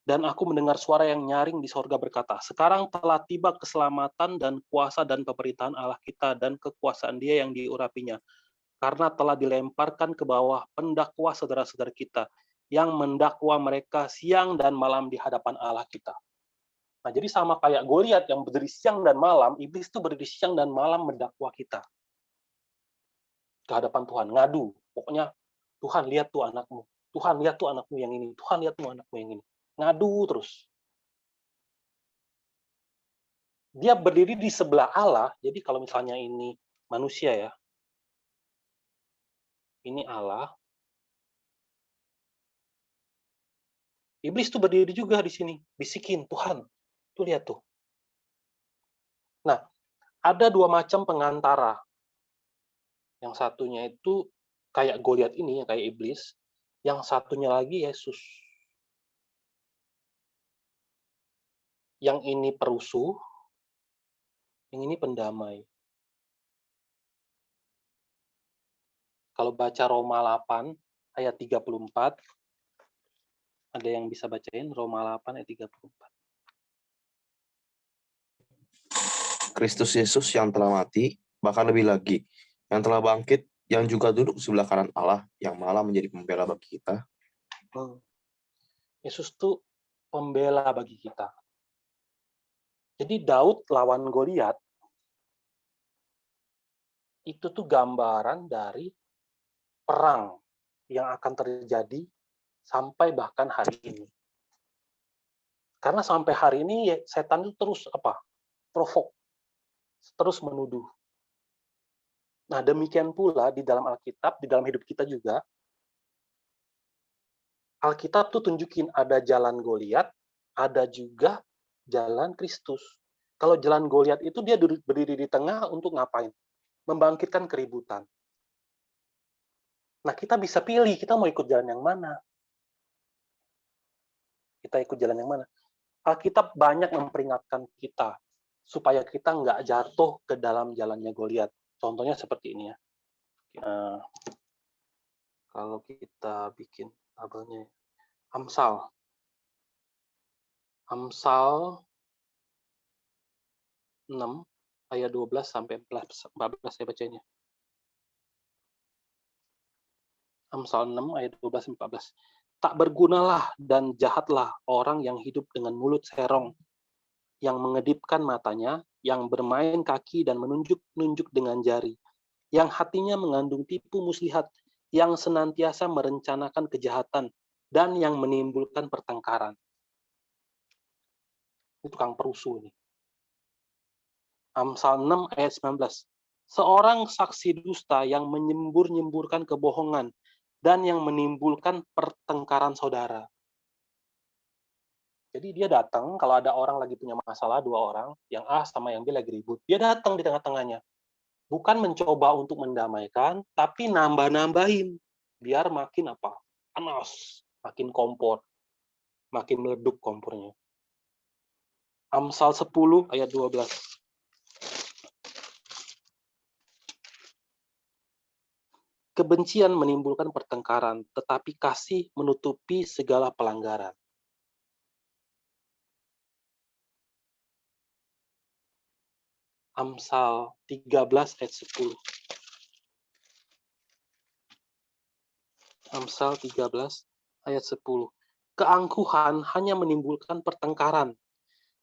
S1: Dan aku mendengar suara yang nyaring di sorga berkata, sekarang telah tiba keselamatan dan kuasa dan pemerintahan Allah kita dan kekuasaan Dia yang diurapinya. Karena telah dilemparkan ke bawah pendakwa saudara-saudara kita yang mendakwa mereka siang dan malam di hadapan Allah kita. Nah, jadi sama kayak Goliat yang berdiri siang dan malam, iblis itu berdiri siang dan malam mendakwa kita ke hadapan Tuhan, ngadu. Pokoknya, Tuhan lihat tuh anakmu, Tuhan lihat tuh anakmu yang ini, Tuhan lihat tuh anakmu yang ini. Ngadu terus. Dia berdiri di sebelah Allah, jadi kalau misalnya ini manusia ya, ini Allah, iblis tuh berdiri juga di sini, bisikin, Tuhan, tuh lihat tuh. Nah, ada dua macam pengantara. Yang satunya itu kayak Goliat ini, yang kayak iblis, yang satunya lagi Yesus. Yang ini perusuh, yang ini pendamai. Kalau baca Roma 8 ayat 34, ada yang bisa bacain Roma 8 ayat 34.
S2: Kristus Yesus yang telah mati, bahkan lebih lagi, yang telah bangkit, yang juga duduk sebelah kanan Allah, yang malah menjadi pembela bagi kita.
S1: Yesus tuh pembela bagi kita. Jadi Daud lawan Goliat, itu tuh gambaran dari perang yang akan terjadi sampai bahkan hari ini. Karena sampai hari ini setan itu terus provok. terus menuduh. Nah, demikian pula di dalam Alkitab, di dalam hidup kita juga, Alkitab tuh tunjukin ada jalan Goliat, ada juga jalan Kristus. Kalau jalan Goliat itu dia berdiri di tengah untuk ngapain? Membangkitkan keributan. Nah, kita bisa pilih, kita mau ikut jalan yang mana. Kita ikut jalan yang mana. Alkitab banyak memperingatkan kita, supaya kita nggak jatuh ke dalam jalannya Goliat. Contohnya seperti ini ya. Kalau kita bikin tabelnya, Amsal 6 ayat 12 sampai 14 saya bacanya. Amsal 6 ayat 12 sampai 14. Tak bergunalah dan jahatlah orang yang hidup dengan mulut serong, yang mengedipkan matanya, yang bermain kaki dan menunjuk-nunjuk dengan jari, yang hatinya mengandung tipu muslihat, yang senantiasa merencanakan kejahatan, dan yang menimbulkan pertengkaran. Ini tukang perusuh nih. Amsal 6 ayat 19. Seorang saksi dusta yang menyembur-nyemburkan kebohongan dan yang menimbulkan pertengkaran saudara. Jadi dia datang, kalau ada orang lagi punya masalah, 2 orang, yang A sama yang B lagi ribut, dia datang di tengah-tengahnya. Bukan mencoba untuk mendamaikan, tapi nambah-nambahin. Biar makin apa? Panas, makin kompor, makin meleduk kompornya. Amsal 10 ayat 12. Kebencian menimbulkan pertengkaran, tetapi kasih menutupi segala pelanggaran. Amsal 13 ayat 10. Amsal 13 ayat 10. Keangkuhan hanya menimbulkan pertengkaran,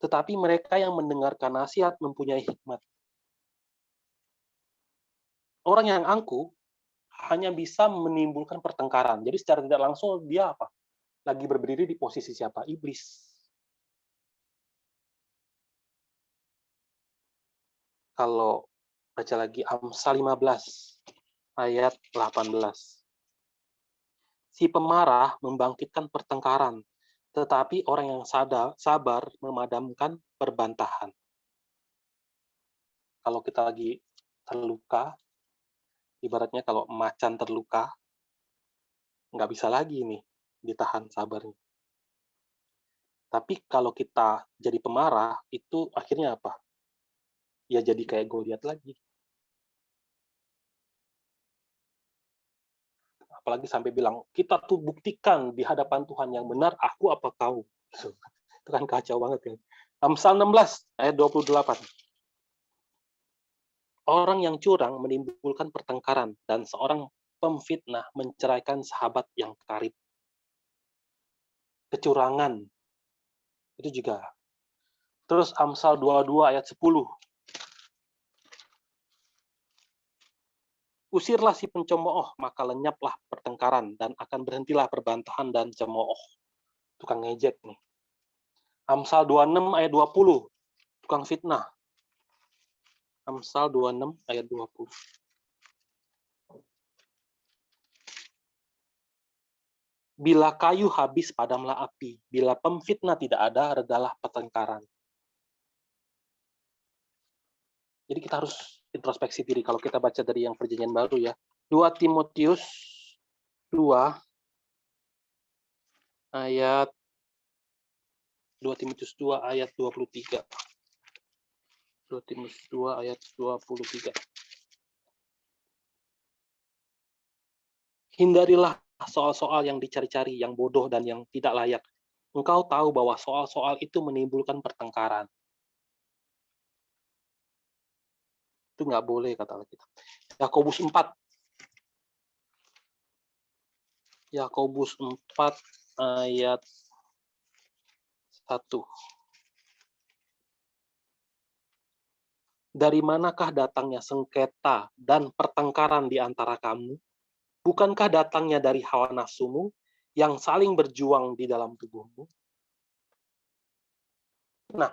S1: tetapi mereka yang mendengarkan nasihat mempunyai hikmat. Orang yang angkuh hanya bisa menimbulkan pertengkaran. Jadi secara tidak langsung dia apa? Lagi berdiri di posisi siapa? Iblis. Kalau baca lagi Amsal 15 ayat 18. Si pemarah membangkitkan pertengkaran, tetapi orang yang sabar memadamkan perbantahan. Kalau kita lagi terluka, ibaratnya kalau macan terluka, nggak bisa lagi nih ditahan sabarnya. Tapi kalau kita jadi pemarah, itu akhirnya apa? Ya jadi kayak Goliat lagi. Apalagi sampai bilang, kita tuh buktikan di hadapan Tuhan yang benar, aku apa kau. Itu kan kacau banget kan. Amsal 16 ayat 28. Orang yang curang menimbulkan pertengkaran, dan seorang pemfitnah menceraikan sahabat yang karib. Kecurangan. Itu juga. Terus Amsal 22 ayat 10. Usirlah si pencemooh, maka lenyaplah pertengkaran, dan akan berhentilah perbantahan dan cemooh. Tukang ngejek nih. Amsal 26 ayat 20. Tukang fitnah. Amsal 26 ayat 20. Bila kayu habis, padamlah api. Bila pemfitnah tidak ada, redalah pertengkaran. Jadi kita harus introspeksi diri. Kalau kita baca dari yang Perjanjian Baru ya. 2 Timotius 2 ayat 2 Timotius 2 ayat 23. 2 Timotius 2 ayat 23. Hindarilah soal-soal yang dicari-cari, yang bodoh dan yang tidak layak. Engkau tahu bahwa soal-soal itu menimbulkan pertengkaran. Itu nggak boleh, kata Alkitab. Yakobus 4. Yakobus 4 ayat 1. Dari manakah datangnya sengketa dan pertengkaran di antara kamu? Bukankah datangnya dari hawa nafsumu yang saling berjuang di dalam tubuhmu? Nah,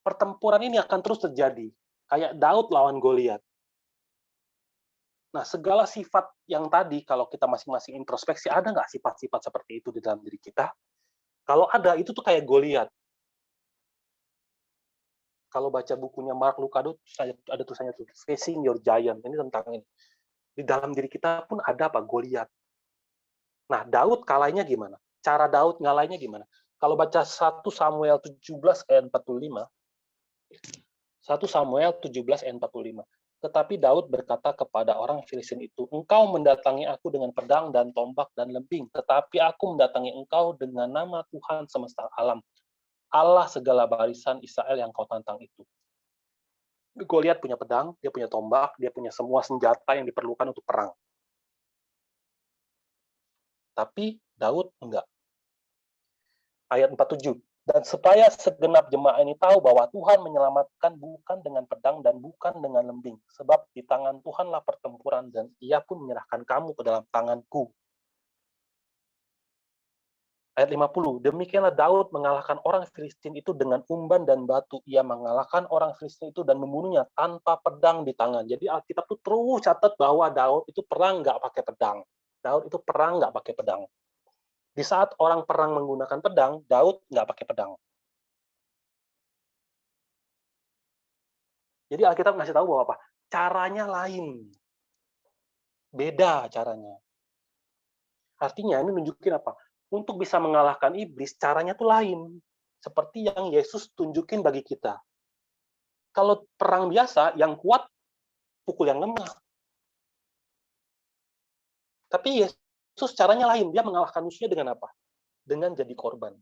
S1: pertempuran ini akan terus terjadi. Kayak Daud lawan Goliat. Nah, segala sifat yang tadi, kalau kita masing-masing introspeksi, ada nggak sifat-sifat seperti itu di dalam diri kita? Kalau ada, itu tuh kayak Goliat. Kalau baca bukunya Mark Lucado, ada tulisannya tuh, Facing Your Giant. Ini tentang ini. Di dalam diri kita pun ada apa? Goliat. Nah, Daud kalahnya gimana? Cara Daud ngalahnya gimana? Kalau baca 1 Samuel 17 ayat 45, 1 Samuel 17 ayat 45. Tetapi Daud berkata kepada orang Filistin itu, "Engkau mendatangi aku dengan pedang dan tombak dan lembing, tetapi aku mendatangi engkau dengan nama Tuhan semesta alam, Allah segala barisan Israel yang kau tantang itu." Goliat punya pedang, dia punya tombak, dia punya semua senjata yang diperlukan untuk perang. Tapi Daud enggak. Ayat 47. Dan supaya segenap jemaah ini tahu bahwa Tuhan menyelamatkan bukan dengan pedang dan bukan dengan lembing. Sebab di tangan Tuhanlah pertempuran dan ia pun menyerahkan kamu ke dalam tanganku. Ayat 50. Demikianlah Daud mengalahkan orang Filistin itu dengan umban dan batu. Ia mengalahkan orang Filistin itu dan membunuhnya tanpa pedang di tangan. Jadi Alkitab itu terus catat bahwa Daud itu perang nggak pakai pedang. Daud itu perang nggak pakai pedang. Di saat orang perang menggunakan pedang, Daud nggak pakai pedang. Jadi Alkitab ngasih tahu bahwa apa? Caranya lain. Beda caranya. Artinya ini nunjukin apa? Untuk bisa mengalahkan iblis, caranya tuh lain. Seperti yang Yesus tunjukin bagi kita. Kalau perang biasa, yang kuat pukul yang lemah. Tapi Yesus caranya lain. Dia mengalahkan musuhnya dengan apa? Dengan jadi korban.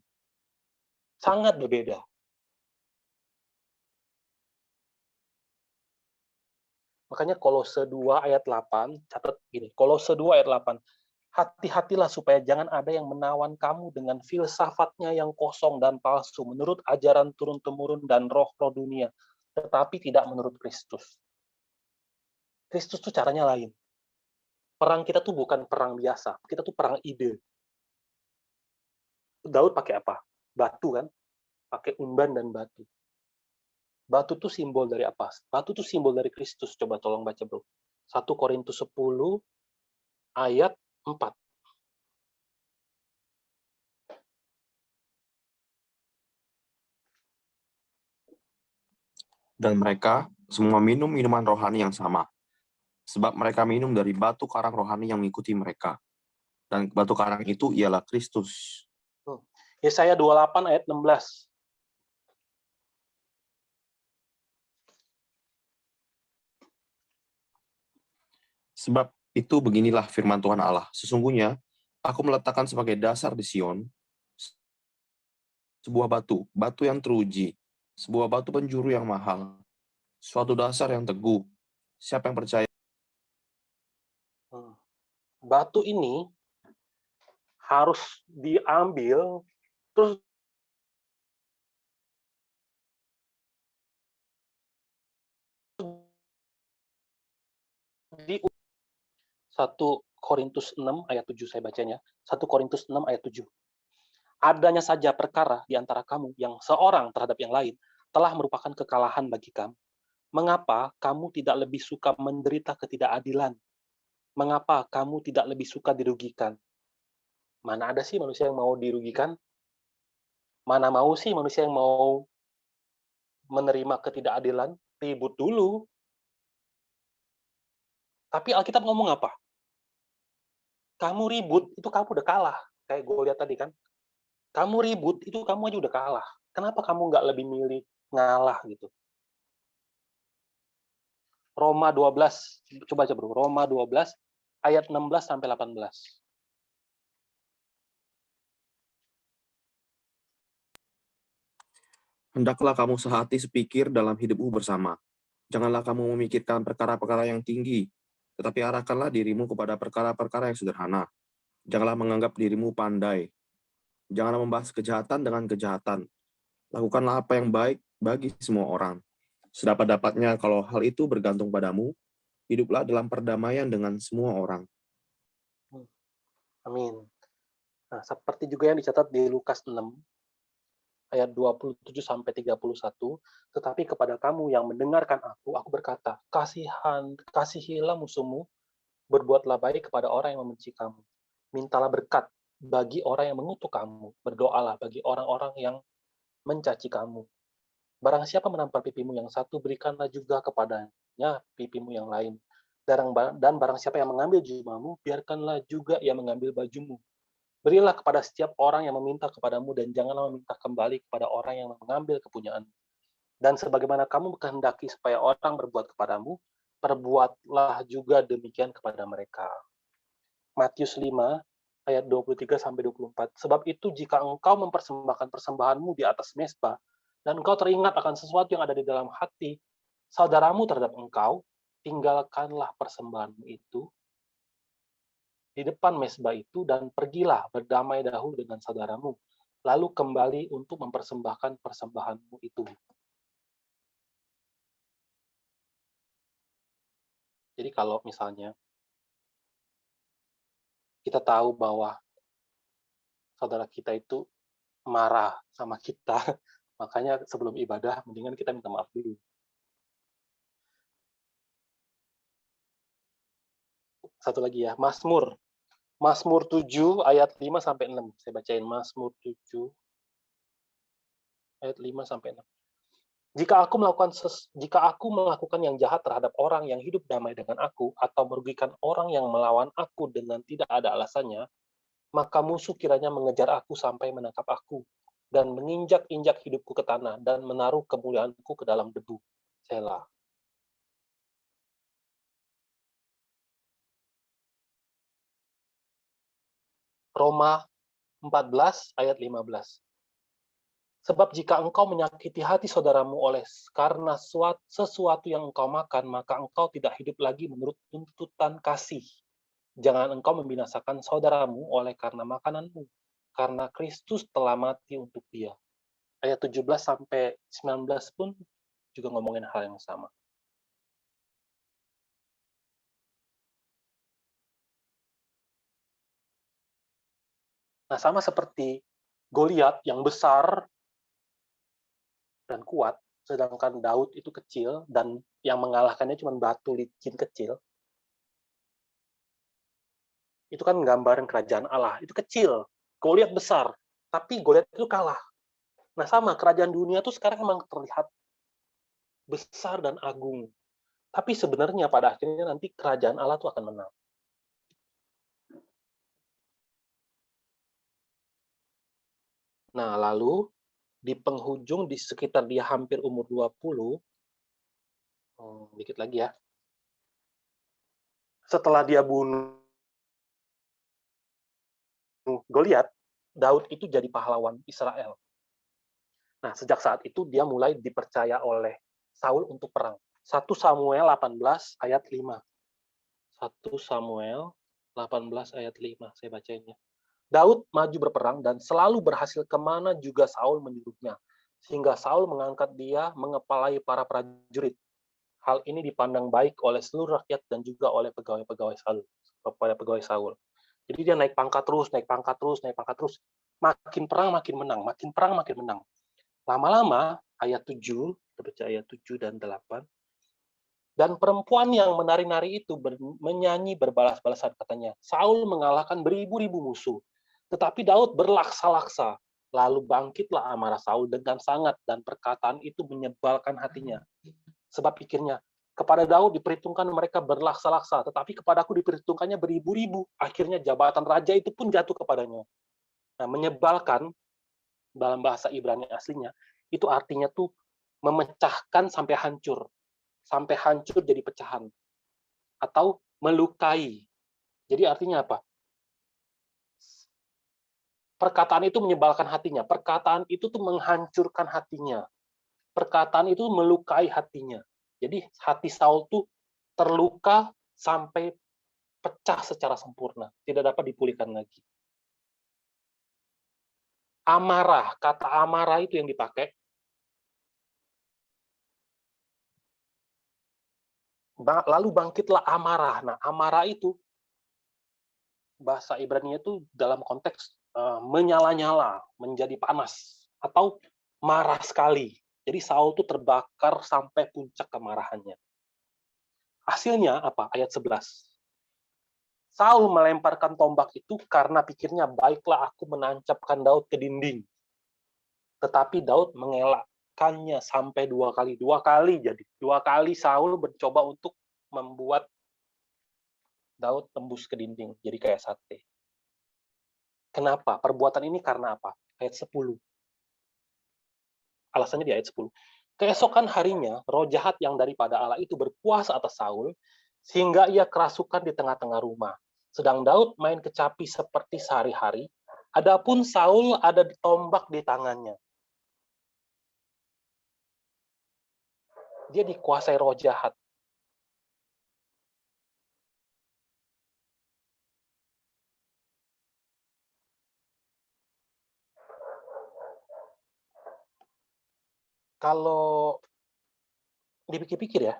S1: Sangat berbeda. Makanya Kolose 2 ayat 8, catat gini, Kolose 2 ayat 8, hati-hatilah supaya jangan ada yang menawan kamu dengan filsafatnya yang kosong dan palsu, menurut ajaran turun-temurun dan roh-roh dunia, tetapi tidak menurut Kristus. Kristus tuh caranya lain. Perang kita tuh bukan perang biasa, kita tuh perang ide. Daud pakai apa? Batu kan? Pakai umban dan batu. Batu tuh simbol dari apa? Batu tuh simbol dari Kristus. Coba tolong baca, bro. 1 Korintus 10 ayat 4.
S2: Dan mereka semua minum minuman rohani yang sama, sebab mereka minum dari batu karang rohani yang mengikuti mereka. Dan batu karang itu ialah Kristus.
S1: Yesaya 28 ayat 16.
S2: Sebab itu beginilah firman Tuhan Allah. Sesungguhnya, aku meletakkan sebagai dasar di Sion sebuah batu, batu yang teruji, sebuah batu penjuru yang mahal, suatu dasar yang teguh. Siapa yang percaya?
S1: Batu ini harus diambil, terus di 1 Korintus 6 ayat 7 saya bacanya. 1 Korintus 6 ayat 7. Adanya saja perkara di antara kamu yang seorang terhadap yang lain telah merupakan kekalahan bagi kamu. Mengapa kamu tidak lebih suka menderita ketidakadilan? Mengapa kamu tidak lebih suka dirugikan? Mana ada sih manusia yang mau dirugikan? Mana mau sih manusia yang mau menerima ketidakadilan? Ribut dulu. Tapi Alkitab ngomong apa? Kamu ribut, itu kamu udah kalah. Kayak gue lihat tadi kan. Kamu ribut, itu kamu aja udah kalah. Kenapa kamu nggak lebih milih ngalah gitu? Roma 12, coba aja bro, Roma 12, ayat 16 sampai 18.
S2: Hendaklah kamu sehati sepikir dalam hidupmu bersama. Janganlah kamu memikirkan perkara-perkara yang tinggi, tetapi arahkanlah dirimu kepada perkara-perkara yang sederhana. Janganlah menganggap dirimu pandai. Janganlah membahas kejahatan dengan kejahatan. Lakukanlah apa yang baik bagi semua orang. Sedapat-dapatnya kalau hal itu bergantung padamu, hiduplah dalam perdamaian dengan semua orang.
S1: Amin. Nah, seperti juga yang dicatat di Lukas 6, ayat 27-31, tetapi kepada kamu yang mendengarkan aku berkata, kasihilah musuhmu, berbuatlah baik kepada orang yang membenci kamu. Mintalah berkat bagi orang yang mengutuk kamu, berdoalah bagi orang-orang yang mencaci kamu. Barang siapa menampar pipimu yang satu, berikanlah juga kepadanya pipimu yang lain. Dan barang siapa yang mengambil jubahmu, biarkanlah juga ia mengambil bajumu. Berilah kepada setiap orang yang meminta kepadamu, dan janganlah meminta kembali kepada orang yang mengambil kepunyaanmu. Dan sebagaimana kamu kehendaki supaya orang berbuat kepadamu, perbuatlah juga demikian kepada mereka. Matius 5, ayat 23-24. Sebab itu jika engkau mempersembahkan persembahanmu di atas mezbah, dan engkau teringat akan sesuatu yang ada di dalam hati saudaramu terhadap engkau, tinggalkanlah persembahanmu itu di depan mezbah itu, dan pergilah berdamai dahulu dengan saudaramu, lalu kembali untuk mempersembahkan persembahanmu itu. Jadi kalau misalnya kita tahu bahwa saudara kita itu marah sama kita, makanya sebelum ibadah mendingan kita minta maaf dulu. Satu lagi ya, Mazmur 7 ayat 5-6. Saya bacain Mazmur 7 ayat 5-6. Jika aku melakukan yang jahat terhadap orang yang hidup damai dengan aku, atau merugikan orang yang melawan aku dengan tidak ada alasannya, maka musuh kiranya mengejar aku sampai menangkap aku, dan menginjak-injak hidupku ke tanah, dan menaruh kemuliaanku ke dalam debu. Selah. Roma 14 ayat 15. Sebab jika engkau menyakiti hati saudaramu karena sesuatu yang engkau makan, maka engkau tidak hidup lagi menurut tuntutan kasih. Jangan engkau membinasakan saudaramu oleh karena makananmu, karena Kristus telah mati untuk dia. Ayat 17-19 pun juga ngomongin hal yang sama. Nah, sama seperti Goliat yang besar dan kuat, sedangkan Daud itu kecil, dan yang mengalahkannya cuma batu licin kecil. Itu kan gambaran kerajaan Allah. Itu kecil, Goliat besar, tapi Goliat itu kalah. Nah, sama, kerajaan dunia tuh sekarang memang terlihat besar dan agung. Tapi sebenarnya pada akhirnya nanti kerajaan Allah itu akan menang. Nah, lalu di penghujung, di sekitar dia hampir umur 20, dikit lagi ya. Setelah dia bunuh Goliat, Daud itu jadi pahlawan Israel. Nah, sejak saat itu dia mulai dipercaya oleh Saul untuk perang. 1 Samuel 18 ayat 5. 1 Samuel 18 ayat 5, saya bacainnya. Daud maju berperang dan selalu berhasil kemana juga Saul menyuruhnya, sehingga Saul mengangkat dia mengepalai para prajurit. Hal ini dipandang baik oleh seluruh rakyat dan juga oleh pegawai-pegawai Saul. Jadi dia naik pangkat terus. Makin perang makin menang. Lama-lama, ayat 7, kita baca ayat 7 dan 8. Dan perempuan yang menari-nari itu menyanyi berbalas-balasan, katanya, Saul mengalahkan beribu-ribu musuh, tetapi Daud berlaksa-laksa. Lalu bangkitlah amarah Saul dengan sangat, dan perkataan itu menyebalkan hatinya. Sebab pikirnya, kepada Daud diperhitungkan mereka berlaksa-laksa, tetapi kepadaku diperhitungkannya beribu-ribu. Akhirnya jabatan raja itu pun jatuh kepadanya. Nah, menyebalkan dalam bahasa Ibrani aslinya, itu artinya tuh memecahkan sampai hancur jadi pecahan, atau melukai. Jadi artinya apa? Perkataan itu menyebalkan hatinya, perkataan itu tuh menghancurkan hatinya, perkataan itu melukai hatinya. Jadi hati Saul tuh terluka sampai pecah secara sempurna, tidak dapat dipulihkan lagi. Amarah, kata amarah itu yang dipakai. Lalu bangkitlah amarah. Nah, amarah itu bahasa Ibrani itu dalam konteks menyala-nyala, menjadi panas, atau marah sekali. Jadi Saul tuh terbakar sampai puncak kemarahannya. Hasilnya apa? Ayat 11. Saul melemparkan tombak itu karena pikirnya, baiklah aku menancapkan Daud ke dinding. Tetapi Daud mengelakkannya sampai 2 kali. 2 kali jadi. 2 kali Saul mencoba untuk membuat Daud tembus ke dinding. Jadi kayak sate. Kenapa? Perbuatan ini karena apa? Ayat 10. Alasannya di ayat 10. Keesokan harinya, roh jahat yang daripada Allah itu berkuasa atas Saul, sehingga ia kerasukan di tengah-tengah rumah. Sedang Daud main kecapi seperti sehari-hari, adapun Saul ada tombak di tangannya. Dia dikuasai roh jahat. Kalau dipikir-pikir ya,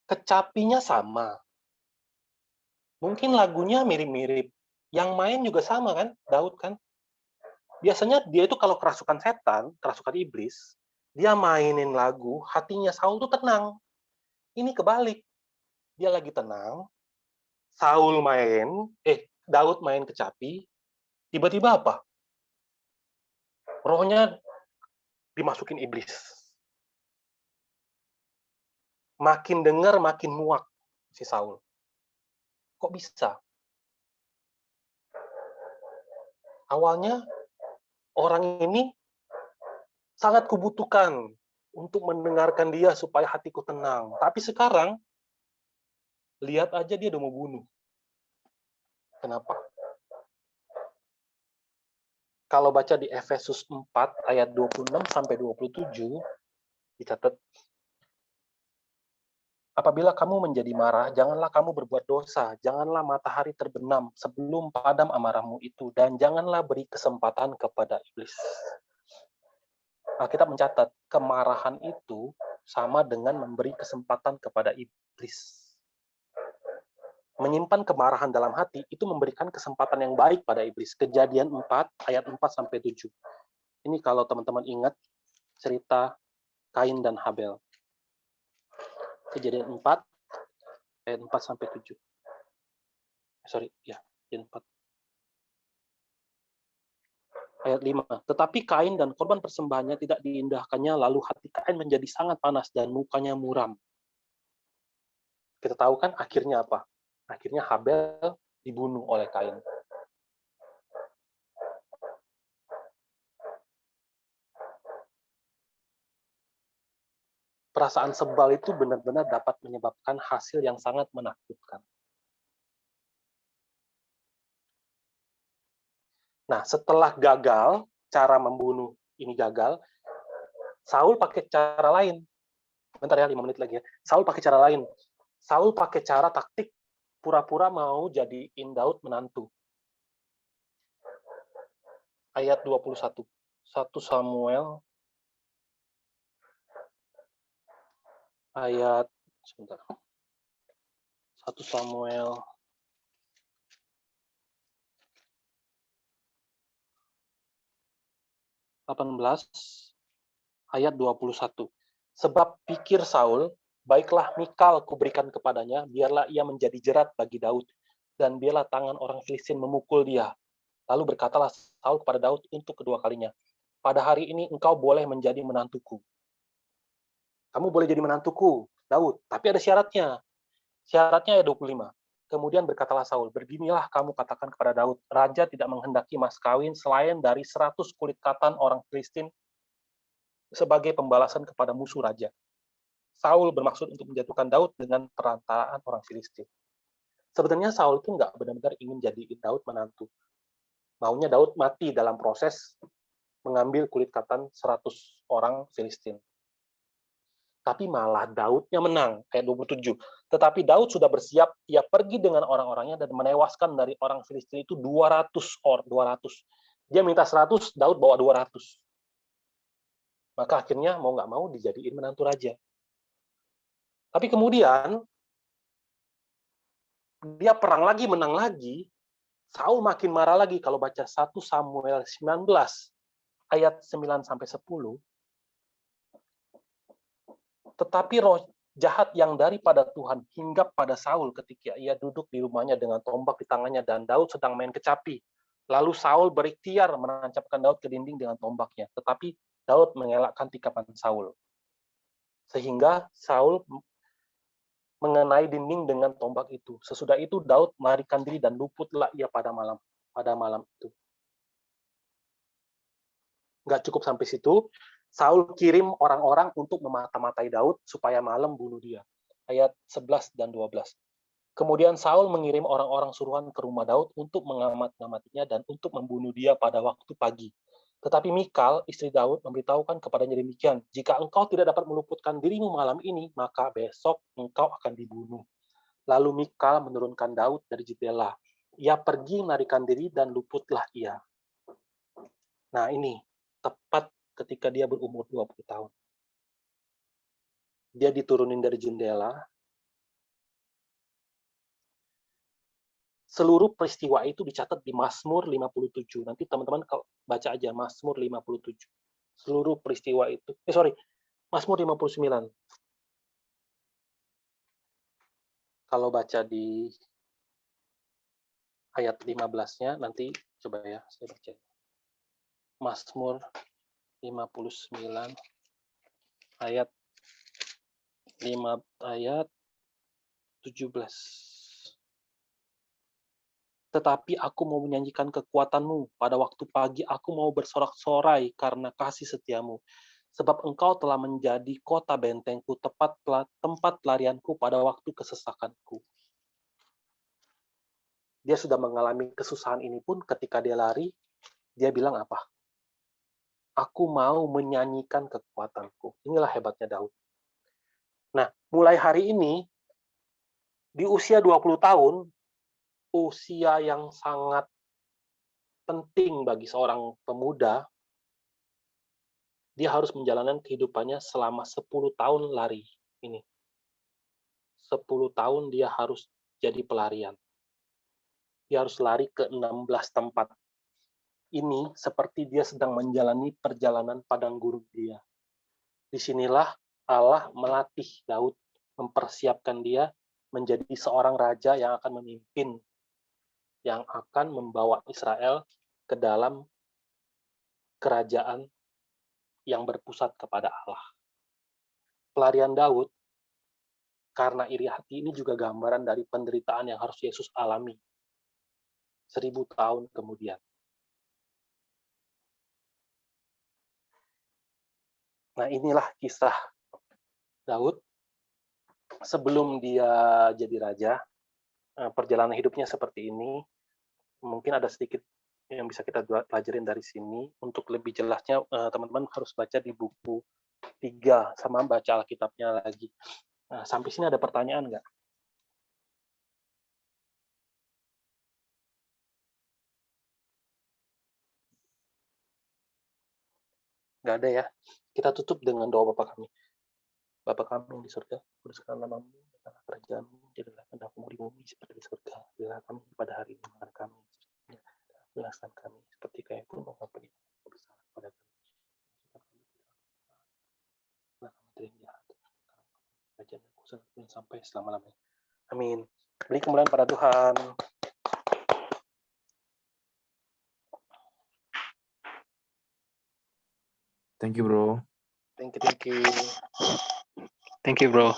S1: kecapinya sama. Mungkin lagunya mirip-mirip. Yang main juga sama kan, Daud kan? Biasanya dia itu kalau kerasukan setan, kerasukan iblis, dia mainin lagu, hatinya Saul tuh tenang. Ini kebalik. Dia lagi tenang, Daud main kecapi, tiba-tiba apa? Rohnya dimasukin iblis. Makin dengar, makin muak si Saul. Kok bisa? Awalnya orang ini sangat kubutuhkan untuk mendengarkan dia supaya hatiku tenang. Tapi sekarang, lihat aja dia udah mau bunuh. Kenapa? Kalau baca di Efesus 4 ayat 26 sampai 27, dicatat, apabila kamu menjadi marah, janganlah kamu berbuat dosa, janganlah matahari terbenam sebelum padam amarahmu itu, dan janganlah beri kesempatan kepada iblis. Alkitab mencatat, kemarahan itu sama dengan memberi kesempatan kepada iblis. Menyimpan kemarahan dalam hati itu memberikan kesempatan yang baik pada iblis. Kejadian 4 ayat 4 sampai 7. Ini kalau teman-teman ingat cerita Kain dan Habel. Kejadian 4 ayat 4 sampai 7. Kejadian 4 ayat 5. Tetapi Kain dan korban persembahannya tidak diindahkannya, lalu hati Kain menjadi sangat panas dan mukanya muram. Kita tahu kan akhirnya apa? Akhirnya Habel dibunuh oleh Kain. Perasaan sebal itu benar-benar dapat menyebabkan hasil yang sangat menakutkan. Nah, setelah gagal, cara membunuh ini gagal, Saul pakai cara lain. Bentar ya, 5 menit lagi ya. Saul pakai cara lain. Saul pakai cara taktik pura-pura mau jadiin Daud menantu. Ayat 21. 1 Samuel ayat 1 Samuel 18 ayat 21. Sebab pikir Saul, baiklah Mikal kuberikan kepadanya, biarlah ia menjadi jerat bagi Daud, dan biarlah tangan orang Filistin memukul dia. Lalu berkatalah Saul kepada Daud untuk kedua kalinya, pada hari ini engkau boleh menjadi menantuku. Kamu boleh jadi menantuku, Daud, tapi ada syaratnya. Syaratnya ayat 25. Kemudian berkatalah Saul, beginilah kamu katakan kepada Daud, raja tidak menghendaki mas kawin selain dari 100 kulit katan orang Filistin sebagai pembalasan kepada musuh raja. Saul bermaksud untuk menjatuhkan Daud dengan perantaraan orang Filistin. Sebenarnya Saul itu nggak benar-benar ingin jadiin Daud menantu. Maunya Daud mati dalam proses mengambil kulit katan 100 orang Filistin. Tapi malah Daudnya menang, ayat 27. Tetapi Daud sudah bersiap, ia pergi dengan orang-orangnya dan menewaskan dari orang Filistin itu 200 orang. 200. Dia minta 100, Daud bawa 200. Maka akhirnya mau nggak mau dijadiin menantu raja. Tapi kemudian dia perang lagi, menang lagi, Saul makin marah lagi kalau baca 1 Samuel 19 ayat 9 sampai 10. Tetapi roh jahat yang daripada Tuhan hinggap pada Saul ketika ia duduk di rumahnya dengan tombak di tangannya dan Daud sedang main kecapi. Lalu Saul berikhtiar menancapkan Daud ke dinding dengan tombaknya, tetapi Daud mengelakkan tikapan Saul. Sehingga Saul mengenai dinding dengan tombak itu. Sesudah itu Daud melarikan diri dan luputlah ia pada malam itu. Nggak cukup sampai situ, Saul kirim orang-orang untuk memata-matai Daud supaya malam bunuh dia. Ayat 11 dan 12. Kemudian Saul mengirim orang-orang suruhan ke rumah Daud untuk mengamat-ngamatinya dan untuk membunuh dia pada waktu pagi. Tetapi Mikal, istri Daud, memberitahukan kepadanya demikian, jika engkau tidak dapat meluputkan dirimu malam ini, maka besok engkau akan dibunuh. Lalu Mikal menurunkan Daud dari jendela. Ia pergi melarikan diri dan luputlah ia. Nah ini, tepat ketika dia berumur 20 tahun. Dia diturunin dari jendela. Seluruh peristiwa itu dicatat di Mazmur 57. Nanti teman-teman kalau baca aja Mazmur 57. Seluruh peristiwa itu. Mazmur 59. Kalau baca di ayat 15-nya, nanti coba ya, saya baca. Mazmur 59 ayat 17. Tetapi aku mau menyanyikan kekuatanmu. Pada waktu pagi aku mau bersorak-sorai karena kasih setiamu. Sebab engkau telah menjadi kota bentengku, tempat pelarianku pada waktu kesesakanku. Dia sudah mengalami kesusahan ini pun ketika dia lari, dia bilang apa? Aku mau menyanyikan kekuatanku. Inilah hebatnya Daud. Nah, mulai hari ini, di usia 20 tahun, usia yang sangat penting bagi seorang pemuda, dia harus menjalankan kehidupannya selama 10 tahun lari ini. 10 tahun dia harus jadi pelarian. Dia harus lari ke 16 tempat. Ini seperti dia sedang menjalani perjalanan padang gurun dia. Disinilah Allah melatih Daud, mempersiapkan dia menjadi seorang raja yang akan memimpin, yang akan membawa Israel ke dalam kerajaan yang berpusat kepada Allah. Pelarian Daud karena iri hati ini juga gambaran dari penderitaan yang harus Yesus alami 1000 tahun kemudian. Nah, inilah kisah Daud sebelum dia jadi raja. Perjalanan hidupnya seperti ini. Mungkin ada sedikit yang bisa kita pelajarin dari sini. Untuk lebih jelasnya, teman-teman harus baca di buku 3, sama baca Alkitabnya lagi. Nah, sampai sini ada pertanyaan nggak? Nggak ada ya. Kita tutup dengan doa Bapa kami. Bapa kami yang di surga, kuduskanlah namamu, datanglah kerajaanmu, jadilah kehendakmu di bumi seperti di surga. Berilah kami pada hari ini makan kami, belaskan kami seperti kami pun mengampuni bersalah pada kami. Nah, kami dari jahat, kerajaan dan kuasa sampai selama-lamanya. Amin. Beri kemuliaan pada Tuhan.
S2: Thank you, bro.
S1: Thank you. Thank you, bro.